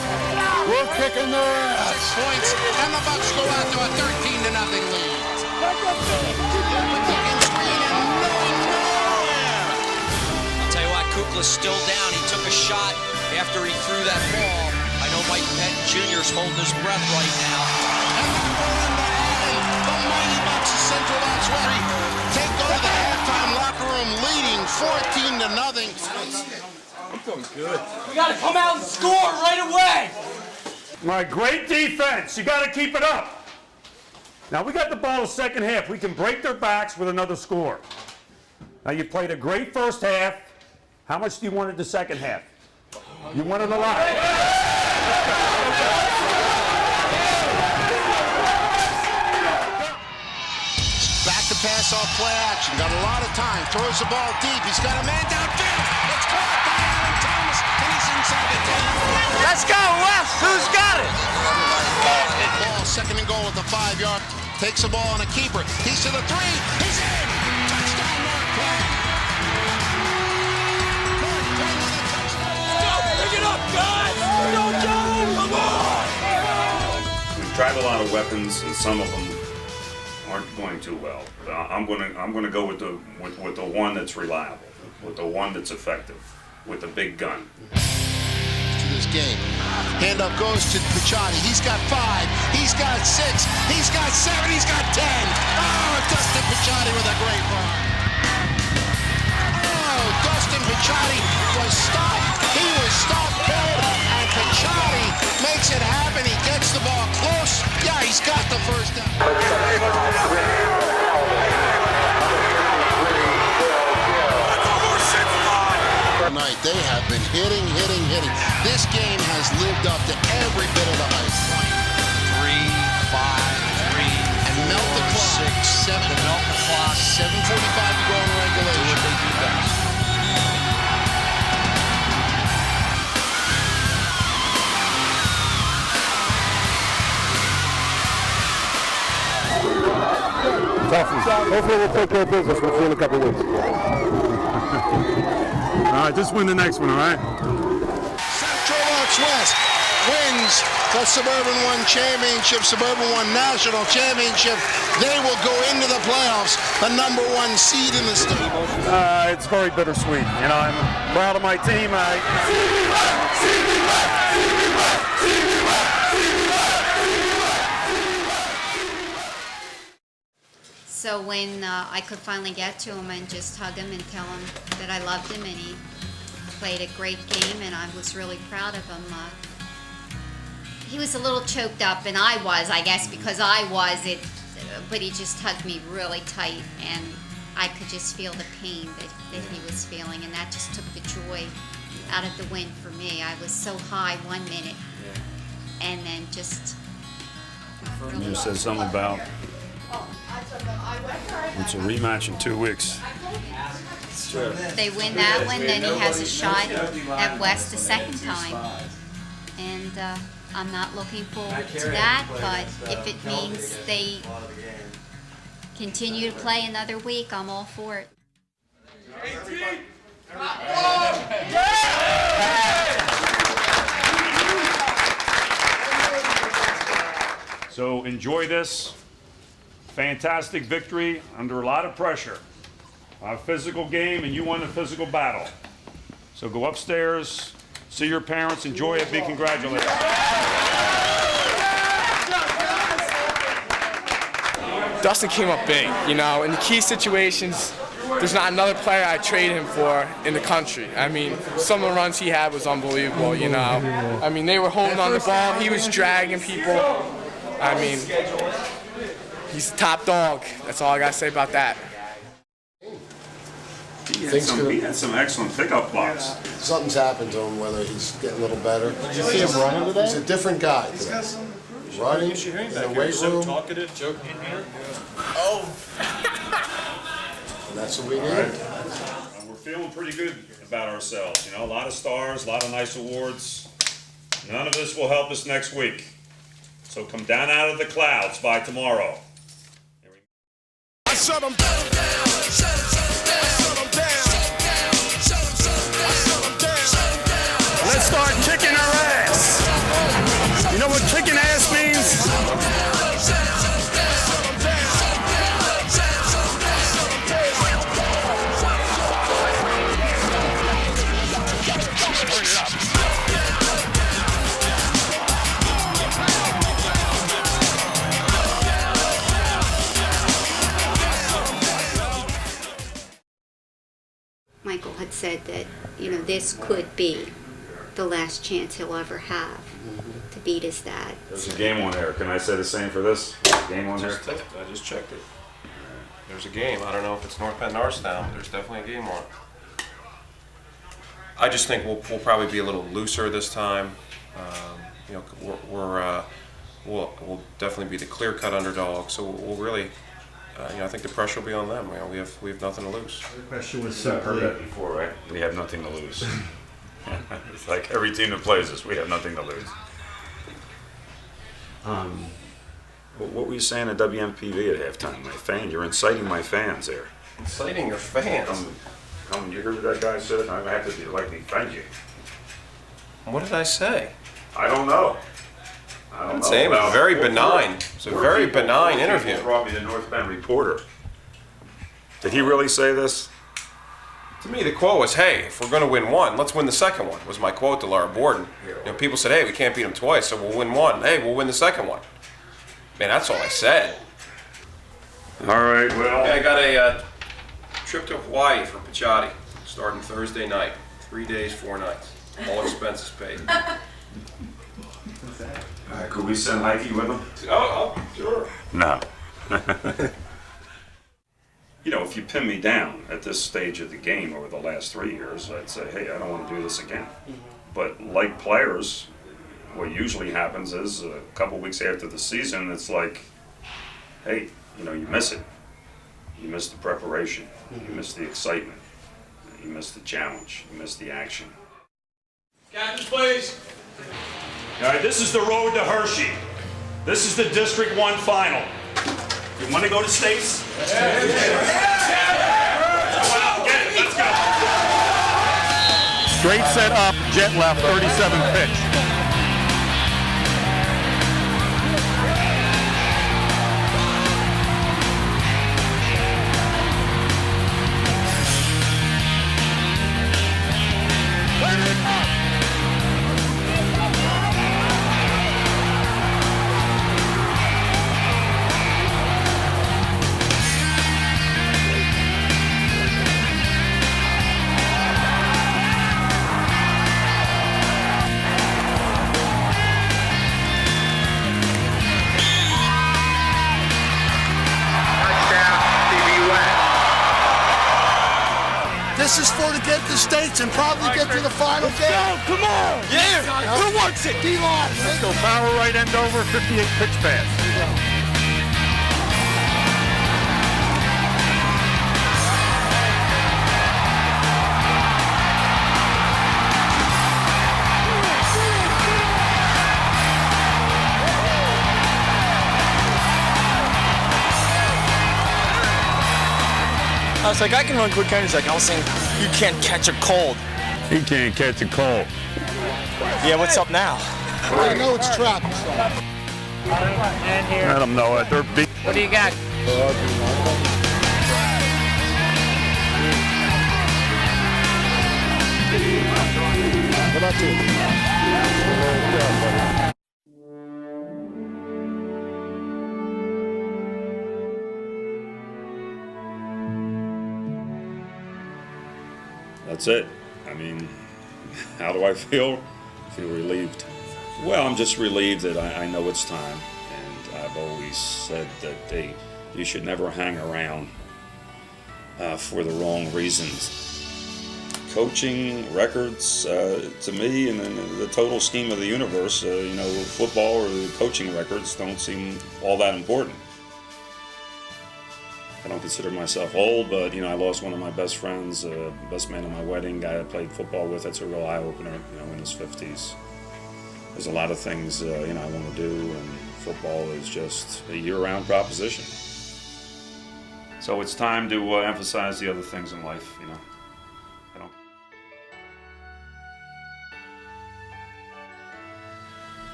We're kicking their ass. 6 points, and the Bucks go out to a 13-0 lead. I'll tell you what, Kukla's still down. He took a shot after he threw that ball. I know Mike Patton Jr. is holding his breath right now. The mighty Bucks of Central Bucks West take over the halftime locker room, leading 14-0. I'm feeling good. We got to come out and score right away. My great defense. You got to keep it up. Now, we got the ball the second half. We can break their backs with another score. Now, you played a great first half. How much do you want in the second half? You wanted a lot. Back to pass off play action. Got a lot of time. Throws the ball deep. He's got a man downfield. It's caught by Aaron Thomas, and he's inside the 10. Let's go, West. Who's got it? Ball, second and goal at the 5-yard. Takes the ball on a keeper. He's to the 3. He's in. Touchdown, Mark Penn. Pick it up, guys. Go, Joe. Come on. We've tried a lot of weapons, and some of them aren't going too well. I'm gonna go with the one that's reliable, with the one that's effective, with the big gun. To this game, handoff goes to Pettine. He's got 5. He's got 6. He's got 7. He's got 10. Oh, Dustin Pettine with a great run. Oh, Dustin Pettine was stopped. He was stopped cold, and Pettine makes it happen. He gets the ball close. Yeah, he's got the first down. Tonight, they have been hitting. This game has lived up to every bit of the hype. 3, 5, 3, and melt the clock. 6, 7. To melt the clock. 7:45 to go in regulation. Do what they do best. Hopefully we'll take care of business. We'll see you in a couple of weeks. All right, just win the next one, all right? Central Bucks West wins the Suburban One Championship, Suburban One National Championship. They will go into the playoffs, the #1 seed in the state. It's very bittersweet. You know, I'm proud of my team. So when I could finally get to him and just hug him and tell him that I loved him, and he played a great game, and I was really proud of him. He was a little choked up, and I was, I guess, because I was it. But he just hugged me really tight, and I could just feel the pain that he was feeling, and that just took the joy out of the win for me. I was so high 1 minute, and then just. You said something about it's a rematch in 2 weeks. If they win that one, then he has a shot at West the second time. And I'm not looking forward to that, but if it means they continue to play another week, I'm all for it. So enjoy this fantastic victory under a lot of pressure. A physical game, and you won the physical battle. So go upstairs, see your parents, enjoy it, be congratulated. Dustin came up big, you know, in the key situations. There's not another player I'd trade him for in the country. I mean, some of the runs he had was unbelievable, you know. I mean, they were holding on the ball. He was dragging people. I mean, he's the top dog. That's all I got to say about that. He had some excellent pickup blocks. Something's happened to him, whether he's getting a little better. Did you see him running today? He's a different guy today. Running in the weight room. Talkative, joking in here. Oh! And that's what we need. We're feeling pretty good about ourselves. You know, a lot of stars, a lot of nice awards. None of this will help us next week. So come down out of the clouds by tomorrow. I shut him down. Let's start kicking our ass. You know what kicking ass means? Turn it up. Michael had said that, this could be the last chance he'll ever have to beat his dad. There's a game on there. Can I say the same for this? Game on there? I just checked it. There's a game. I don't know if it's North Penn Norristown, but there's definitely a game on. I just think we'll probably be a little looser this time. We'll definitely be the clear-cut underdog. So we'll really, I think the pressure will be on them. We have nothing to lose. The question was I've heard simply, that before, right? We have nothing to lose. It's like every team that plays us, we have nothing to lose. What were you saying at WMPV at halftime? My fan, you're inciting my fans there. Inciting your fans? You heard what that guy said? I have to defend you. What did I say? I don't know. I don't know. It was very benign. It's a very benign interview. Brought me the North Bend Reporter. Did he really say this? To me, the quote was, "Hey, if we're going to win one, let's win the second one." Was my quote to Laura Borden. People said, "Hey, we can't beat them twice, so we'll win one. Hey, we'll win the second one." Man, that's all I said. All right, well. I got a trip to Hawaii for Pettine, starting Thursday night. 3 days, 4 nights. All expenses paid. Could we send Heike with him? Oh, sure. No. If you pin me down at this stage of the game over the last 3 years, I'd say, hey, I don't want to do this again. But like players, what usually happens is a couple weeks after the season, it's like, hey, you miss it. You miss the preparation. You miss the excitement. You miss the challenge. You miss the action. Captains, please. All right, this is the road to Hershey. This is the District 1 final. You want to go to states? Well, get it. Let's go. Straight set up, jet left, 37 pitch. This is for to get to states and probably get to the final game. Go, come on! Yeah! Who wants it? D-line. Let's go power right end over, 58 pitch pass. I was like, I can run quick counters. He's like, I was saying, you can't catch a cold. He can't catch a cold. Yeah, what's up now? I know it's trapped. Let them know it. They're beat. What do you got? What about you? That's it. I mean, how do I feel? I feel relieved. Well, I'm just relieved that I know it's time, and I've always said that you should never hang around for the wrong reasons. Coaching, records, to me, and in the total scheme of the universe, football or the coaching records don't seem all that important. I don't consider myself old, but I lost one of my best friends, best man at my wedding, guy I played football with. That's a real eye-opener, in his 50s. There's a lot of things, I want to do, and football is just a year-round proposition. So it's time to emphasize the other things in life,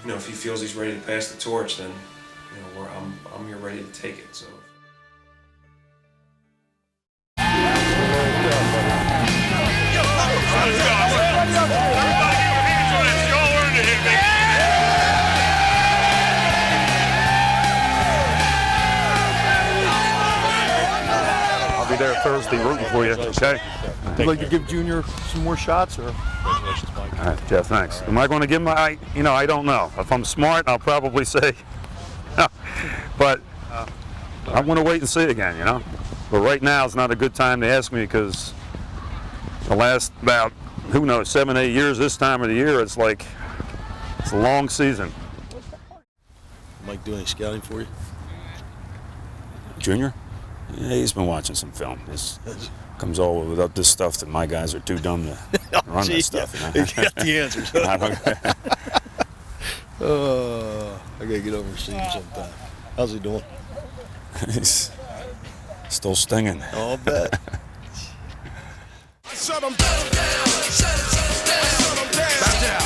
If he feels he's ready to pass the torch, then I'm here ready to take it. So. I'll be there Thursday rooting for you, okay? Would you like to give Junior some more shots, or? All right, Jeff, thanks. Am I going to give him I don't know. If I'm smart, I'll probably say no. But I want to wait and see again, But right now is not a good time to ask me because the last about, 7, 8 years this time of the year, it's a long season. Mike doing any scouting for you? Junior? Yeah, he's been watching some film. This comes all without this stuff that my guys are too dumb to run this stuff. You got the answers. I gotta get over and see him sometime. How's he doing? He's still stinging. I'll bet. Shut him down. Shut him down. Back down.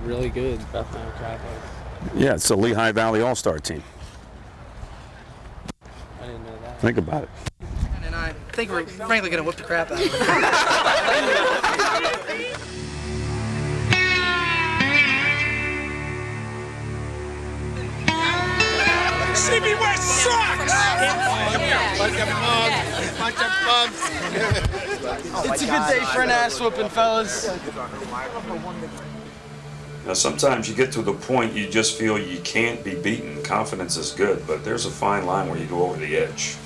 Really good. Bethlehem Catholic. Yeah, it's a Lehigh Valley All-Star team. I didn't know that. Think about it. And I think we're frankly going to whip the crap out of him. CB West sucks! It's a good day for an ass whooping, fellas. Now, sometimes you get to the point you just feel you can't be beaten. Confidence is good, but there's a fine line where you go over the edge.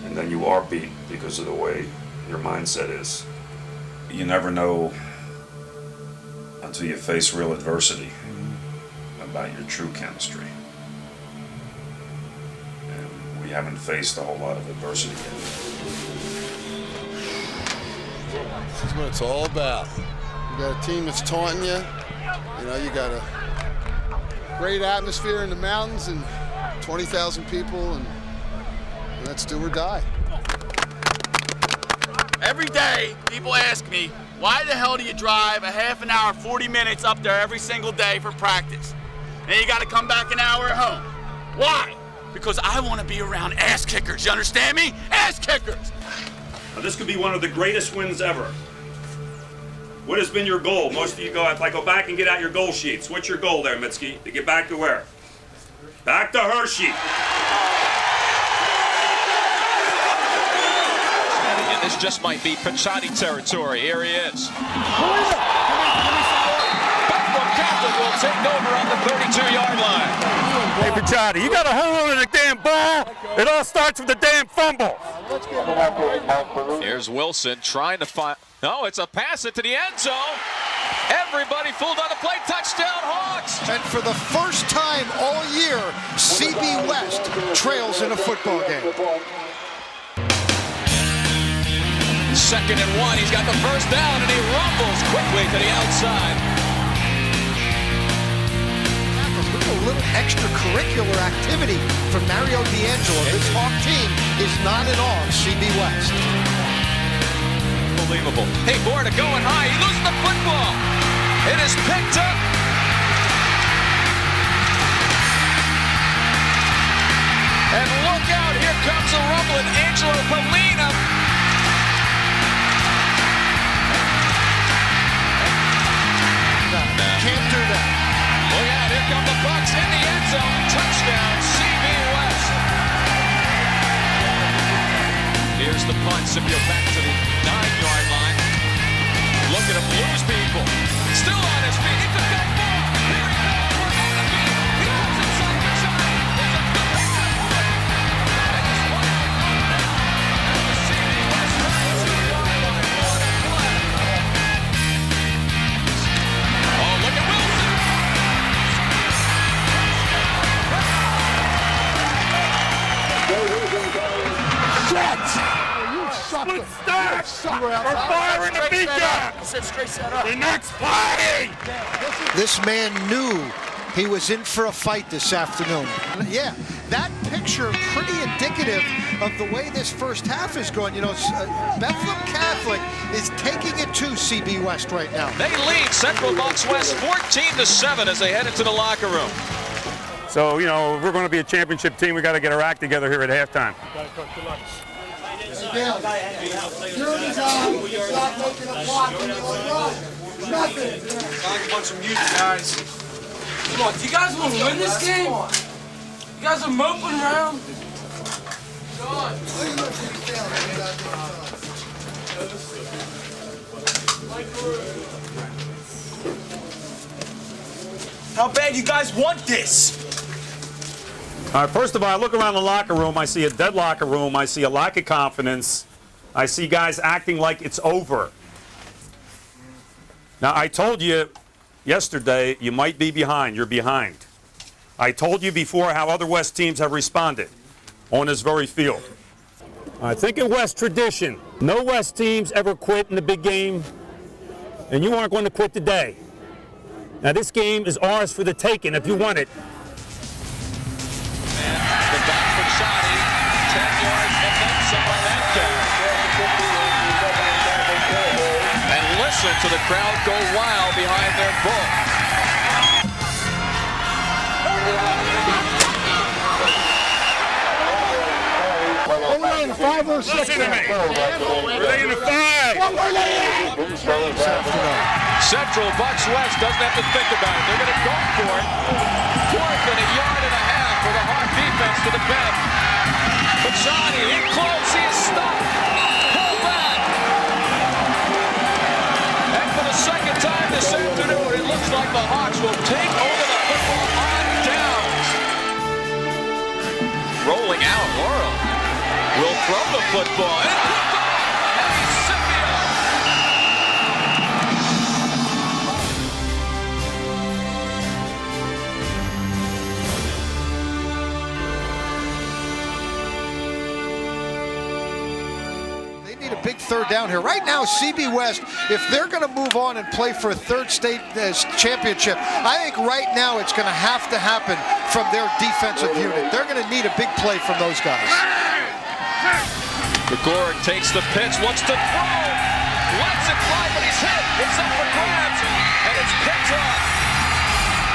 And then you are beaten because of the way your mindset is. You never know until you face real adversity about your true chemistry. And we haven't faced a whole lot of adversity yet. This is what it's all about. You got a team that's taunting you. You got a great atmosphere in the mountains and 20,000 people, and that's do or die. Every day, people ask me, why the hell do you drive a half an hour, 40 minutes up there every single day for practice? And you got to come back an hour at home. Why? Because I want to be around ass kickers. You understand me? Ass kickers. Now, this could be one of the greatest wins ever. What has been your goal? Most of you go back and get out your goal sheets. What's your goal there, Mitski? To get back to where? Back to Hershey. And this just might be Pettine territory. Here he is. Bethlehem Catholic will take over on the 32-yard line. Hey, Pettine, you got a hold of the damn ball. It all starts with the damn fumble. Here's Wilson trying to find. No, it's a pass into the end zone. Everybody fooled on the play. Touchdown, Hawks. And for the first time all year, CB West trails in a football game. 2nd and 1. He's got the first down, and he rumbles quickly to the outside. A little extracurricular activity from Mario D'Angelo. This Hawk team is not at all CB West. Unbelievable. Hey, Borda going high. He loses the football. It is picked up. And look out. Here comes a rumbling. Angelo Polina. Can't do that. Look out. Here come the Bucks in the end zone. Touchdown, CB West. Here's the punt. Scipio back to the 9-yard line. Look at him lose people. Still on his feet. He could go more. Here he goes. We're on the feet. He goes inside the shot. It's a good shot. And he's playing now. And the CB West 32-yard line. What a play. Oh, look at Wilson. Split stack! We're firing the beat down! The next play! This man knew he was in for a fight this afternoon. Yeah, that picture pretty indicative of the way this first half is going. You know, Bethlehem Catholic is taking it to CB West right now. They lead Central Bucks West 14-7 as they head into the locker room. So, you know, if we're going to be a championship team, we got to get our act together here at halftime. Bunch of music, guys. Come on, do you guys want to win this game? You guys are moping around. How bad you guys want this? All right, first of all, I look around the locker room. I see a dead locker room. I see a lack of confidence. I see guys acting like it's over. Now, I told you yesterday you might be behind. You're behind. I told you before how other West teams have responded on this very field. I think in West tradition, no West teams ever quit in the big game, and you aren't going to quit today. Now, this game is ours for the taking if you want it. The back for Shotty, 10 yards and then some by that guy. And listen to the crowd go wild behind their bull. Five or six. Listen to me. We're in the five. Central Bucks West doesn't have to think about it. They're going to go for it. 4th and a yard and a half for the hard defense to defend. Pettine in close. He is stopped. Pull back. And for the second time this afternoon, it looks like the Hawks will take over the football on downs. Rolling out, Laurel will throw the football. And big third down here. Right now, CB West, if they're going to move on and play for a third state championship, I think right now it's going to have to happen from their defensive unit. They're going to need a big play from those guys. McGlorick takes the pitch, wants to throw, lets it fly, but he's hit. It's up for grabs, and it's picked off.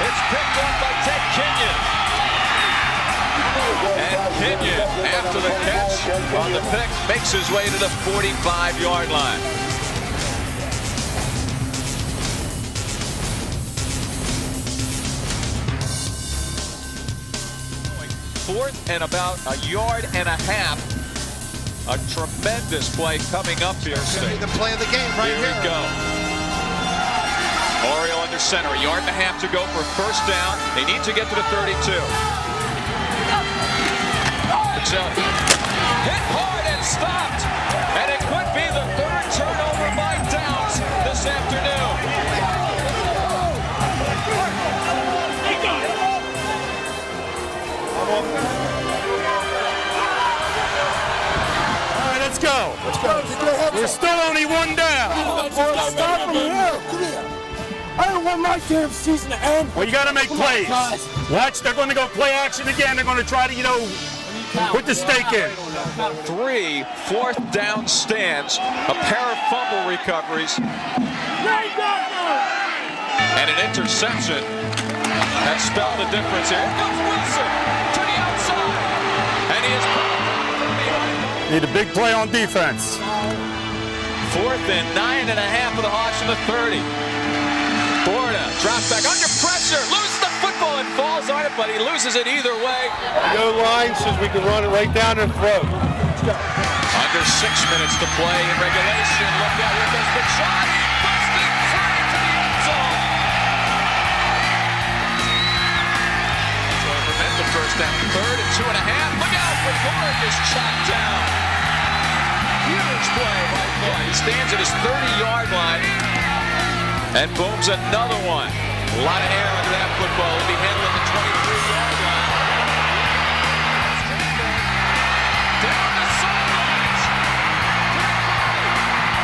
It's picked off by Ted Kenyon. And Kenyon, after the catch on the pick, makes his way to the 45-yard line. Fourth and about a yard and a half. A tremendous play coming up here. The play of the game right here. Here we go. Oriole under center. A yard and a half to go for first down. They need to get to the 32. Hit hard and stopped. And it could be the third turnover by Downs this afternoon. All right, let's go. Let's go. We're still only one down. Start from here. Come here. I don't want my damn season to end. Well, you got to make plays. Watch, they're going to go play action again. They're going to try to, put the stake in. 3 fourth down stands, a pair of fumble recoveries, and an interception that spelled the difference here. Here goes Wilson to the outside, and he is behind. Need a big play on defense. 4th and 9.5 for the Hawks in the 30. Borda drops back under pressure, loses the football and falls on it, but he loses it either way. No line says we can run it right down their throat. Under 6 minutes to play in regulation. Look out, here goes Pettine. First down, 3rd and 2.5. Look out for Gordon, is chopped down. Huge play by Floyd. He stands at his 30-yard line and booms another one. A lot of air under that football. He'll be handling the 23-yard line. Down the sidelines.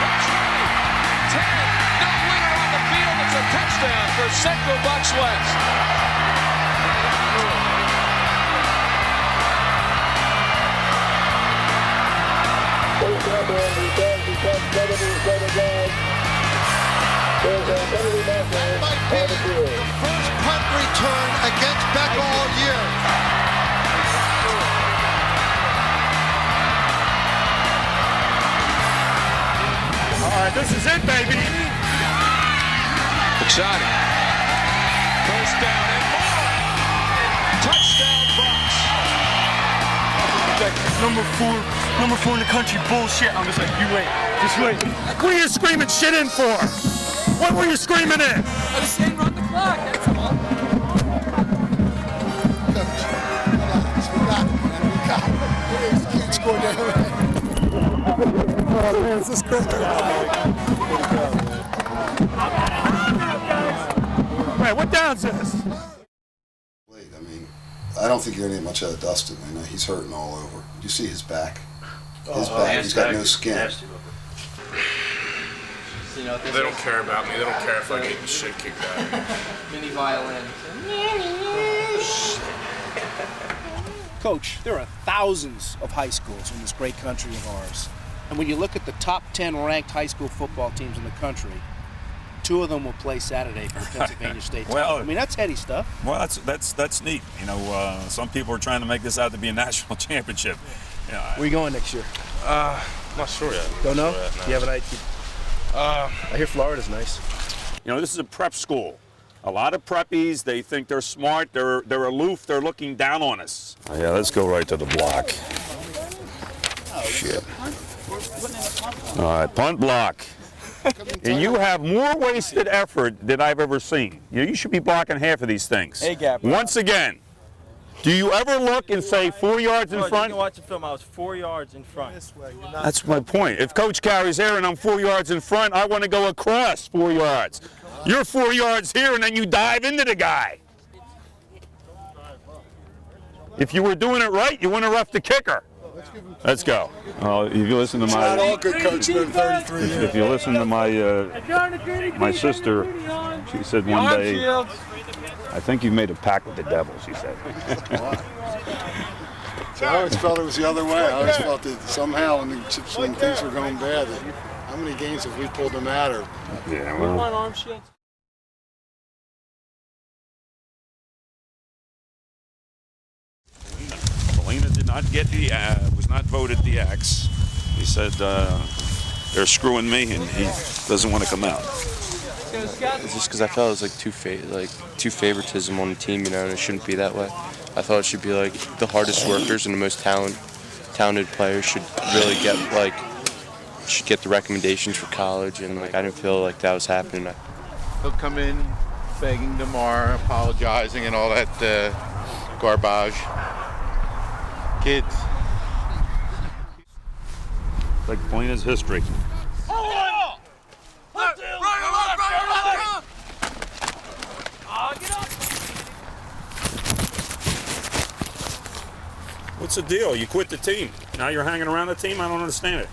That's right. 10. No winner on the field. It's a touchdown for Central Bucks West. That might be the first punt return against Beck all year. All right, this is it, baby. Exciting. First down and more. Touchdown Bucks. Number four in the country bullshit. I'm just like, you wait. Just wait. What are you screaming shit in for? What were you screaming in? I was saying run the clock, that's all. We got it. Can't score down. Oh man, is this great? Right, what down's this? I mean, I don't think you're gonna get much out of Dustin. I know he's hurting all over. Did you see his back? His back, he's got no skin. They don't care about me. They don't care if I get the shit kicked out of me. Mini violin. Coach, there are thousands of high schools in this great country of ours. And when you look at the top 10 ranked high school football teams in the country, 2 of them will play Saturday for the Pennsylvania State title. I mean, that's heady stuff. Well, that's neat. You know, some people are trying to make this out to be a national championship. Where are you going next year? Not sure yet. Don't know? Sure yet, no. You have an idea? I hear Florida's nice. You know, this is a prep school. A lot of preppies, they think they're smart, they're aloof, they're looking down on us. Oh, yeah, let's go right to the block. Shit. All right, punt block. And you have more wasted effort than I've ever seen. You should be blocking half of these things. Hey, Gap. Once again, do you ever look and say 4 yards in Coach, front? You can watch the film. I was 4 yards in front. That's my point. If Coach carries there and I'm 4 yards in front, I want to go across 4 yards. You're 4 yards here and then you dive into the guy. If you were doing it right, you wouldn't have roughed the kicker. Let's go. If you listen to my, Not all good coaches been 33 years. if you listen to my sister, she said one day, I think you made a pact with the devil, she said. So I always felt it was the other way. I always felt that somehow when things were going bad, that how many games have we pulled them out? Or Yeah, well. Arm shit. Molina did not get was not voted the X. He said they're screwing me and he doesn't want to come out. It's just because I felt it was like two favoritism on the team, you know, and it shouldn't be that way. I thought it should be like the hardest workers and the most talented players should really get the recommendations for college, and I didn't feel like that was happening. He'll come in begging tomorrow, apologizing and all that garbage. Kids. Like Molina's history. What's the deal? You quit the team. Now you're hanging around the team? I don't understand it.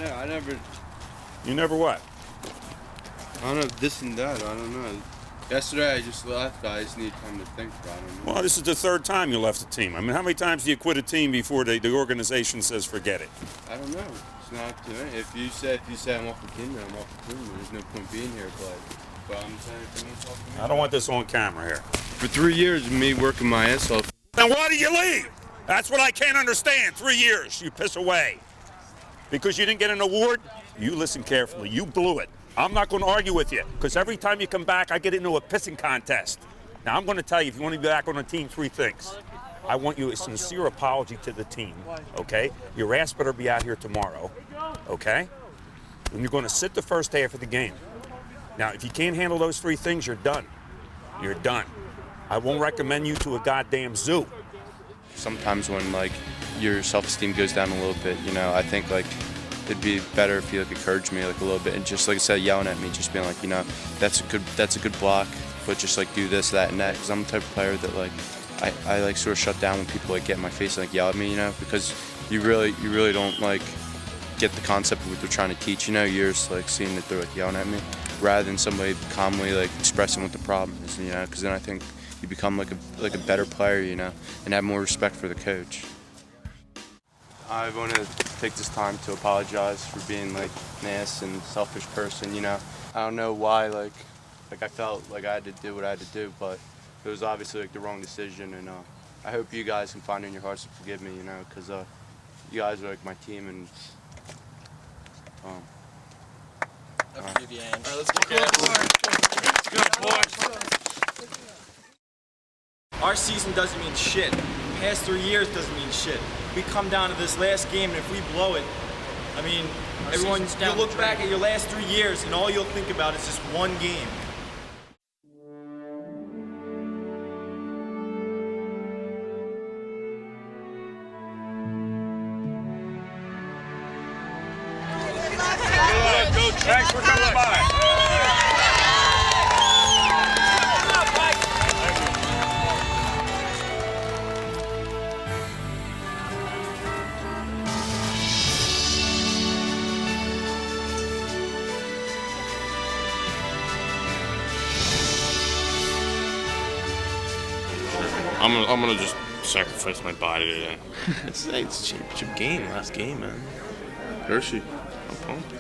I never. You never what? I don't know, this and that. I don't know. Yesterday I just left. I just need time to think about it. Well, this is the third time you left the team. I mean, how many times do you quit a team before the organization says forget it? I don't know. It's not up to me. If you say I'm off the team, then I'm off the team. There's no point being here. But I'm saying if you want to talk to me. I don't want this on camera here. For 3 years of me working my ass off. Then why did you leave? That's what I can't understand. 3 years, you piss away. Because you didn't get an award? You listen carefully. You blew it. I'm not going to argue with you, because every time you come back, I get into a pissing contest. Now, I'm going to tell you, if you want to be back on the team, 3 things. I want you a sincere apology to the team, okay? Your ass better be out here tomorrow, okay? And you're going to sit the first half of the game. Now, if you can't handle those 3 things, you're done. You're done. I won't recommend you to a goddamn zoo. sometimes when like your self-esteem goes down a little bit, you know, I think like it'd be better if you like encouraged me like a little bit and just like I said, yelling at me, just being like, you know, that's a good block, but just like do this, that, and that. Because I'm the type of player that like I like sort of shut down when people like get in my face and like yell at me, you know, because you really don't like get the concept of what they're trying to teach, you know. You're just like seeing that they're like yelling at me, rather than somebody calmly like expressing what the problem is, you know. Because then I think you become like a better player, you know, and have more respect for the coach. I want to take this time to apologize for being like an ass and selfish person, you know. I don't know why like I felt like I had to do what I had to do, but it was obviously like the wrong decision, and I hope you guys can find in your hearts to forgive me, you know, because you guys are like my team, and Let's go, boys. Our season doesn't mean shit. The past 3 years doesn't mean shit. We come down to this last game, and if we blow it, I mean, everyone, you look back at your last 3 years, and all you'll think about is this one game. Thanks for coming by. I'm gonna just sacrifice my body today. It's a championship game, last game, man. Hershey, I'm pumped.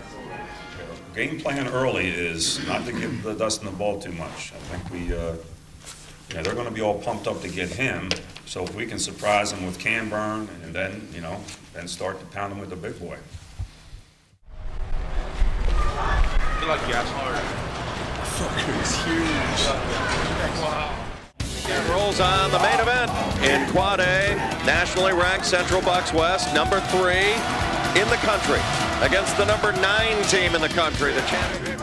Game plan early is not to give Dustin the ball too much. I think they're going to be all pumped up to get him. So if we can surprise him with Camburn and then, then start to pound him with the big boy. Good luck, guys. Fucker is huge. Wow. It rolls on the main event in Quad A, nationally ranked Central Bucks West, number 3 in the country, against the number 9 team in the country, the champion.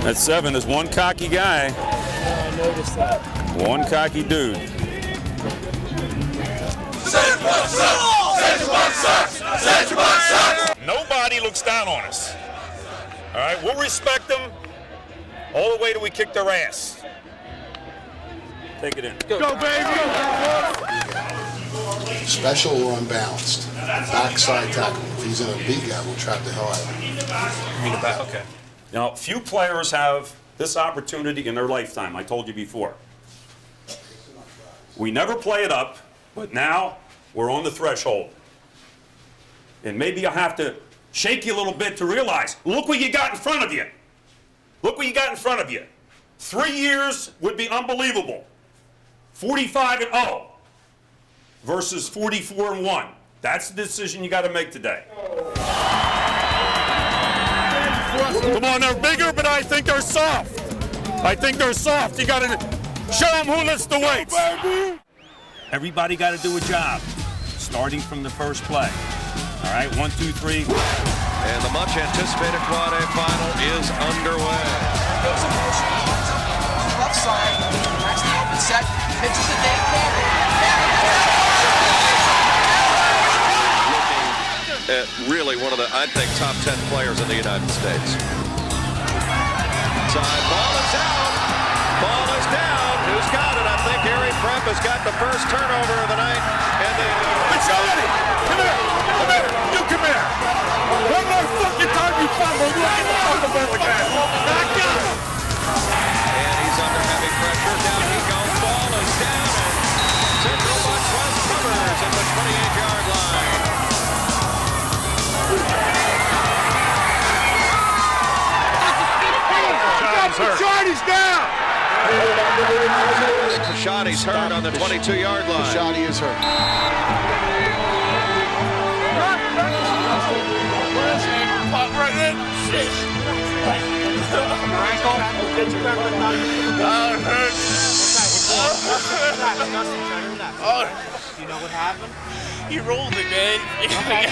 That 7 is one cocky guy. I noticed that. One cocky dude. Nobody looks down on us. All right, we'll respect them all the way till we kick their ass. Take it in. Go baby! Special or unbalanced. Backside tackle. If he's in a beat guy, we'll trap the hell out of him. Okay. Now, few players have this opportunity in their lifetime. I told you before. We never play it up, but now we're on the threshold. And maybe I'll have to shake you a little bit to realize, look what you got in front of you. Look what you got in front of you. 3 years would be unbelievable. 45-0 versus 44-1. That's the decision you got to make today. Come on, they're bigger, but I think they're soft. I think they're soft. You got to show them who lifts the weights. Everybody got to do a job, starting from the first play. All right, 1, 2, 3. And the much anticipated Quad A final is underway. Goes in motion, lines up on the left side, next to open set, pitches to Dave Campbell. Looking at really one of the, I think, top 10 players in the United States. Side ball is down. Ball is down. Who's got it? I think Harry Prep has got the first turnover of the night. And then come here. Come here. You come here. One more fucking time you fumble, you ain't gonna talk about again. Back up. And he's under heavy pressure. Down he goes. Ball is down. And Central Bucks West covers at the 28-yard line. Kashadi's down. Kashadi's hurt on the 22-yard line. Kashadi is hurt. Pop right in. Shit. You know what happened? He rolled it, man. Okay.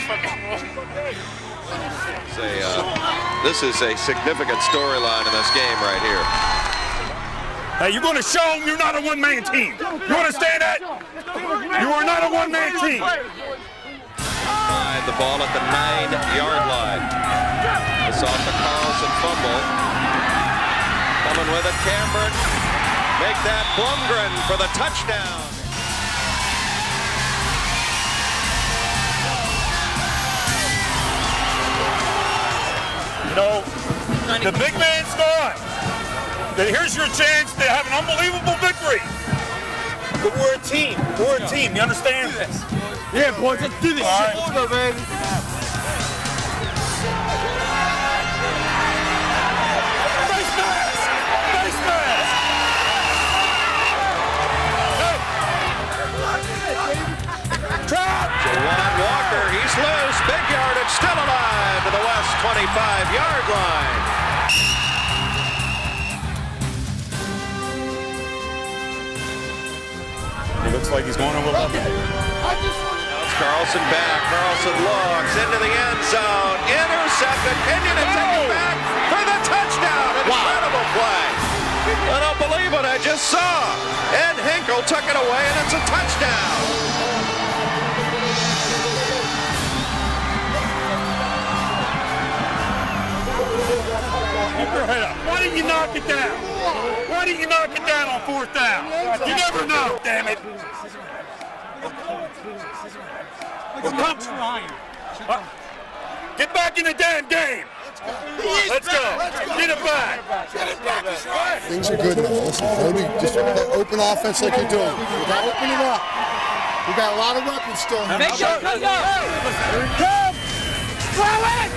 This is a significant storyline in this game right here. Hey, you're going to show them you're not a one-man team. You understand that? You are not a one-man team. The ball at the 9-yard line. It's off the Carlson fumble. Coming with it, Cameron. Make that Blumgren for the touchdown. You know, the big man's gone. Then here's your chance to have an unbelievable victory. But we're a team. We're a team. You understand? Yeah, boys, let's do this shit. Let's go, baby. Face mask! Face mask! Trap! Jawan Walker, he's loose. Big yardage, still alive to the West 25-yard line. He looks like he's going over 11. Carlson back. Carlson looks into the end zone. Intercepted. Kenyon to take it back for the touchdown. Incredible play. I don't believe what I just saw. Ed Hinkle took it away, and it's a touchdown. Keep your head up. Why didn't you knock it down? Why didn't you knock it down on 4th down? You never know, damn it. Get back in the damn game. Let's go. Get it back. Things are good now. Listen, Cody, just open offense like you're doing. We got to open it up. We got a lot of weapons still. Make sure, go. Here it comes. Throw it.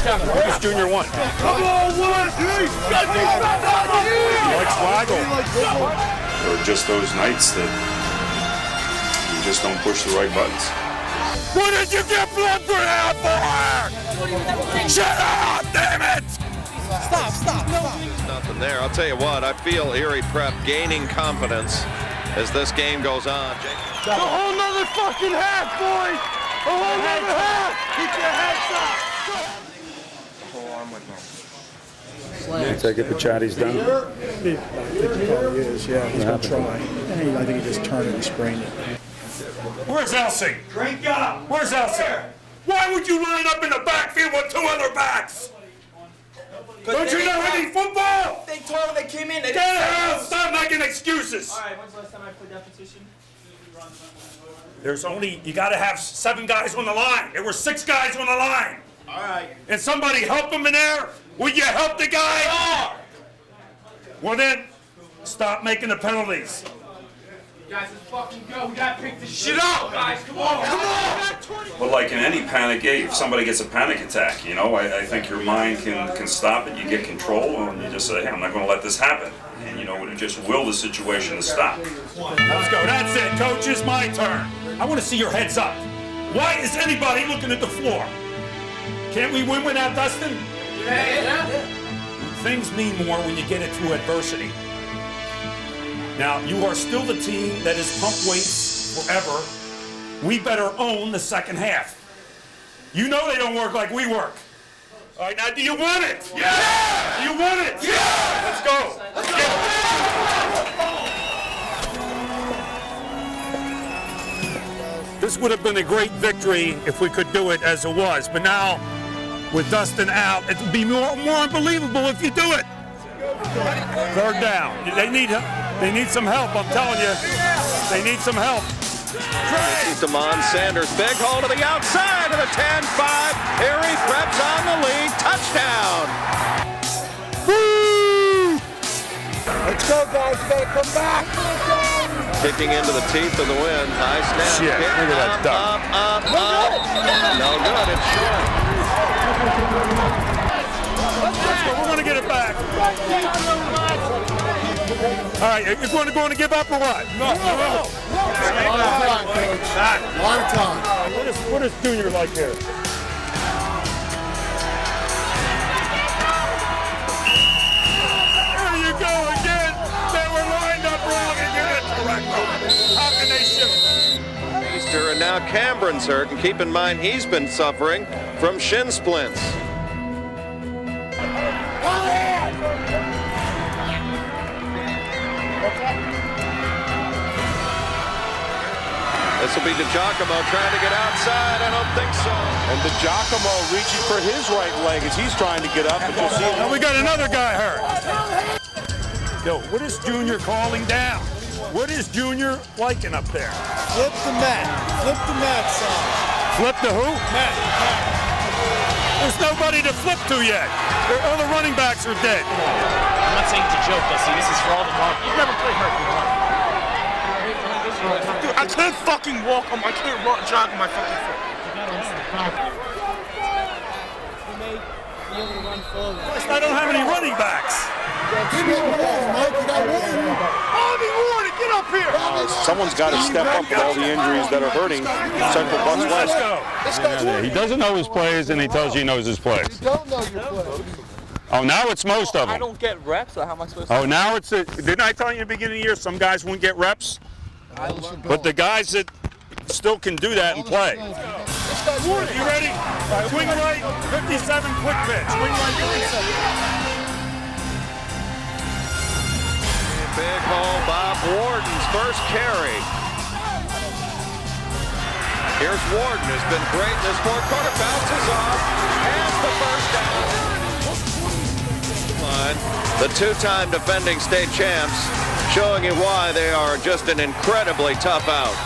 Lucas Jr. won. Come on, one. Like Swaggle. There are just those nights that you just don't push the right buttons. What did you get Blumgren out for? Shut up, damn it! Stop. There's nothing there. I'll tell you what, I feel Erie Prep gaining confidence as this game goes on. The whole nother fucking half, boys! The whole nother half! Keep your heads up! You take it, Pachotti's done. I think he probably is, yeah. He's going to try. I think he just turned it and sprained it. Where's Elsie? Drink up! Where's Elsie? Why would you line up in the backfield with 2 other backs? Don't you know any football? They told them they came in. Get out! Stop making excuses! All right, when's the last time I played that position? There's only, you got to have 7 guys on the line. There were 6 guys on the line. All right. And somebody help him in there? Will you help the guy? Well then, stop making the penalties. You guys, let's fucking go. We gotta pick this shit up, guys. Come on. But like in any panic, if somebody gets a panic attack, you know, I think your mind can stop it. You get control, and you just say, hey, I'm not going to let this happen. And, you know, it just will the situation to stop. Let's go. That's it, coach. It's my turn. I want to see your heads up. Why is anybody looking at the floor? Can't we win without Dustin? Yeah. Things mean more when you get it through adversity. Now, you are still the team that has pumped weights forever. We better own the second half. You know they don't work like we work. All right, now do you want it? Yeah! Do you want it? Yeah! Let's go. Let's go. This would have been a great victory if we could do it as it was, but now, with Dustin out, it would be more unbelievable if you do it. 3rd down. They need some help, I'm telling you. They need some help. This is Damon Sanders. Big hole to the outside of the 10-5. Erie Prep's on the lead. Touchdown. Woo! Let's go, guys. We gotta come back. Kicking into the teeth of the wind. High snap. Shit, look at that duck. Up. No good. It's short. We're going to get it back. All right, you're going to give up or what? No. A lot of time. What is Junior like here? There you go again. They were lined up wrong and you're correct. How can they shoot? Hector, and now Cameron's hurt. And keep in mind, he's been suffering from shin splints. This will be DiGiacomo trying to get outside. I don't think so. And DiGiacomo reaching for his right leg as he's trying to get up. And you'll see it. Now we got another guy hurt. Yo, what is Junior calling down? What is Junior liking up there? Flip the mat. Flip the mat, son. Flip the who? Mat. There's nobody to flip to yet. All the running backs are dead. I'm not saying it's a joke, though. See, this is for all the mark. You've never played hurt before. Dude, I can't fucking walk on. I can't jog on my fucking foot. I don't have any running backs. Get up here! Someone's got to step up with all the injuries that are hurting Central Bucks West. He doesn't know his plays, and he tells you he knows his plays. You don't know your plays. Oh, now it's most of them. I don't get reps, so how am I supposed to? Oh, now it's didn't I tell you in the beginning of the year some guys wouldn't get reps? But the guys that still can do that and play. You ready? Swing right, 57, quick pitch. Swing right, 57. Big hole, Bob Warden's first carry. Here's Warden, who's been great in this fourth quarter. Bounces off, has the first down. The two-time defending state champs, showing you why they are just an incredibly tough out.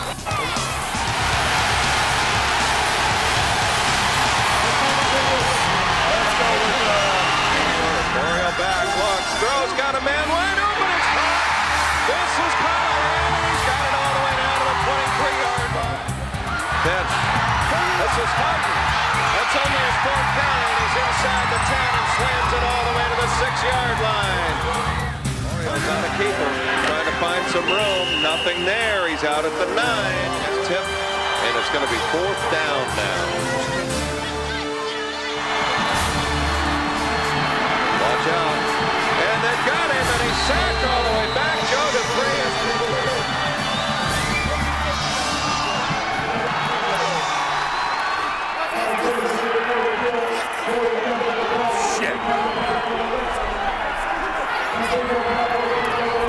Oriole back, looks, throws, got a man wide open, it's caught. This is caught, and he's got it all the way down to the 23-yard line. Pitch. This is Hutton. That's only his fourth carry, and he's inside the 10 and slams it all the way to the 6-yard line. Orioles on a keeper, trying to find some room. Nothing there. He's out at the 9. It's tipped, and it's going to be fourth down now. Watch out. And they got him, and he's sacked all the way back. Joe DeFree is... Shit.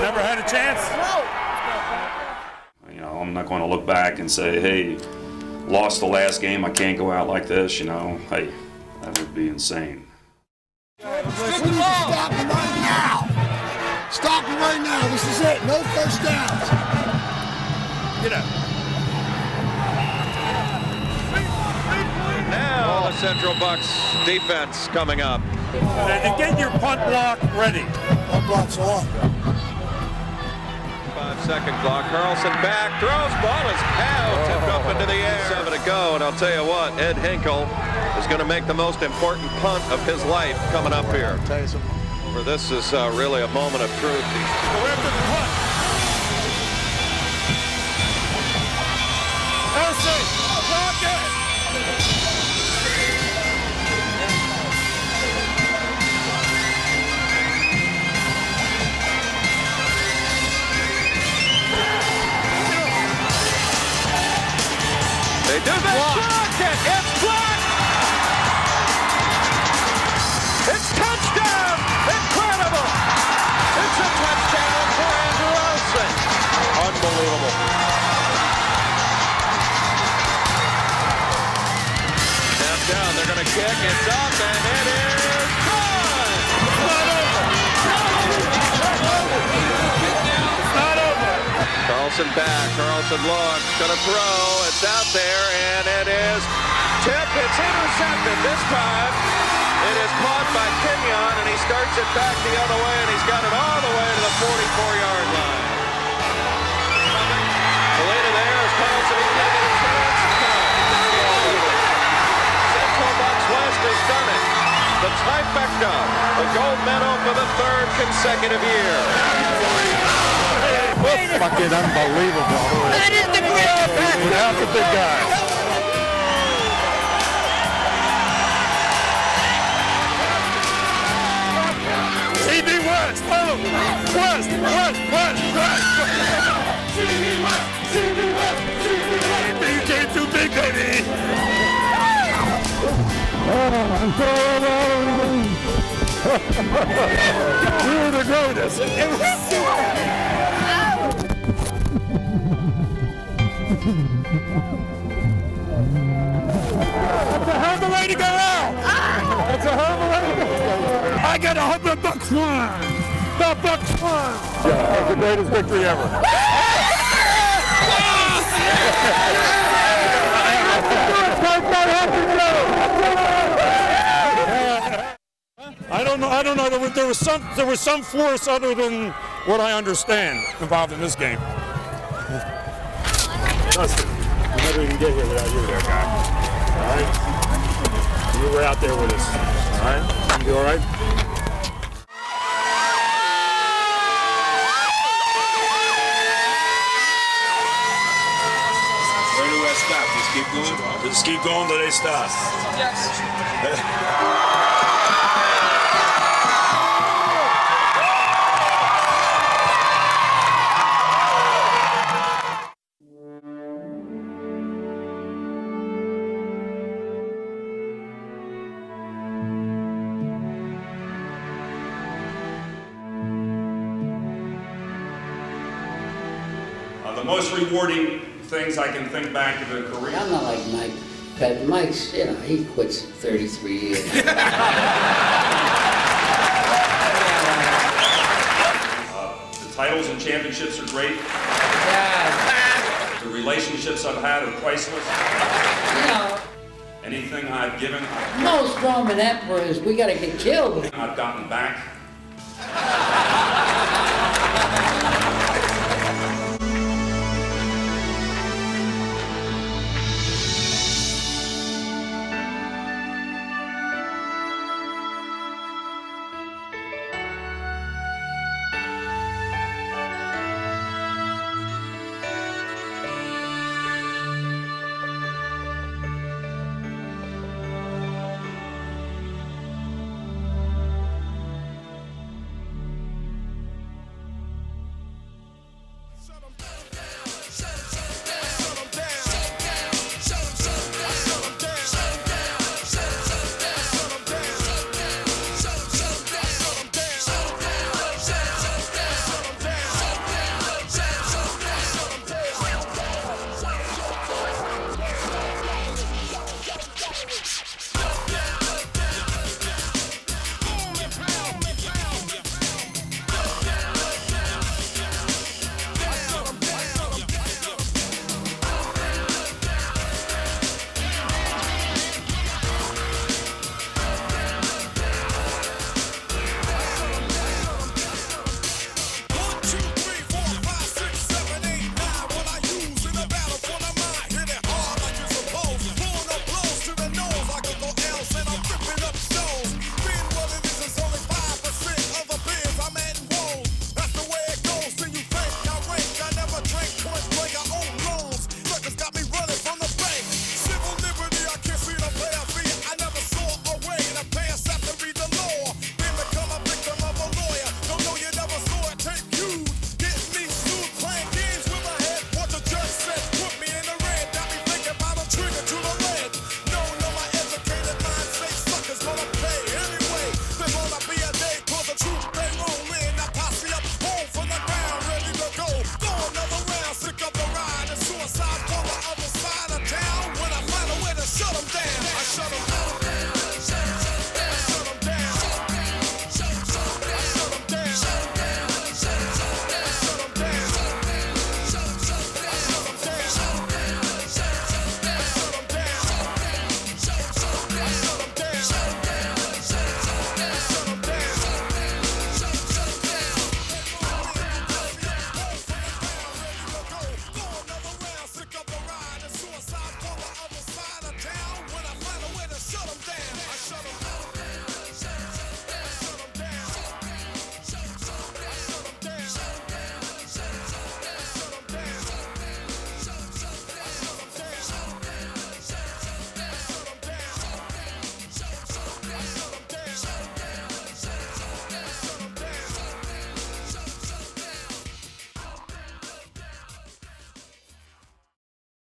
Never had a chance? You know, I'm not going to look back and say, hey, lost the last game, I can't go out like this, you know. Hey, that would be insane. We need to stop him right now. Stop him right now. This is it. No first downs. Get up. Now the Central Bucks defense coming up. And get your punt block ready. Punt block's on. 5-second clock. Carlson back, throws, ball is out, tipped up into the air. 7 to go, and I'll tell you what, Ed Hinkle is going to make the most important punt of his life coming up here. For this is really a moment of truth. Go after the punt. Elsie, block it. They do that. Block it. It's blocked. It's touchdown. Incredible. It's a touchdown for Andrew Olsen. Unbelievable. Step down. They're going to kick. It's up, and it is gone. It's not over. It's not over. Carlson back. Carlson looks. Going to throw. It's out there, and it is tipped. It's intercepted this time. It is caught by Kenyon, and he starts it back the other way, and he's got it all the way to the 44-yard line. The leader there is Carlson. He's going to get his hands. Central Bucks West has done it. The trifecta, the gold medal for the third consecutive year. Fucking unbelievable. That is the great. Without the big guy. CB West, follow. West, West, West, West. CB West, CB West, CB West. You can't You're the greatest. That's a hell of a way to go out. That's a hell of a way to go out. I got $100 won. The Bucks won. Yeah, that's the greatest victory ever. I don't know. There was some force other than what I understand involved in this game. Dustin, we never even get here without you there, guy. All right? You were out there with us. All right? You all right? Where do I stop? Just keep going? Just keep going till they stop. Yes. The most rewarding things I can think back of a career. I'm not like Mike. But Mike's, he quits 33 years. The titles and championships are great. The relationships I've had are priceless. Anything I've given, Most Roman emperors, we gotta get killed. I've gotten back.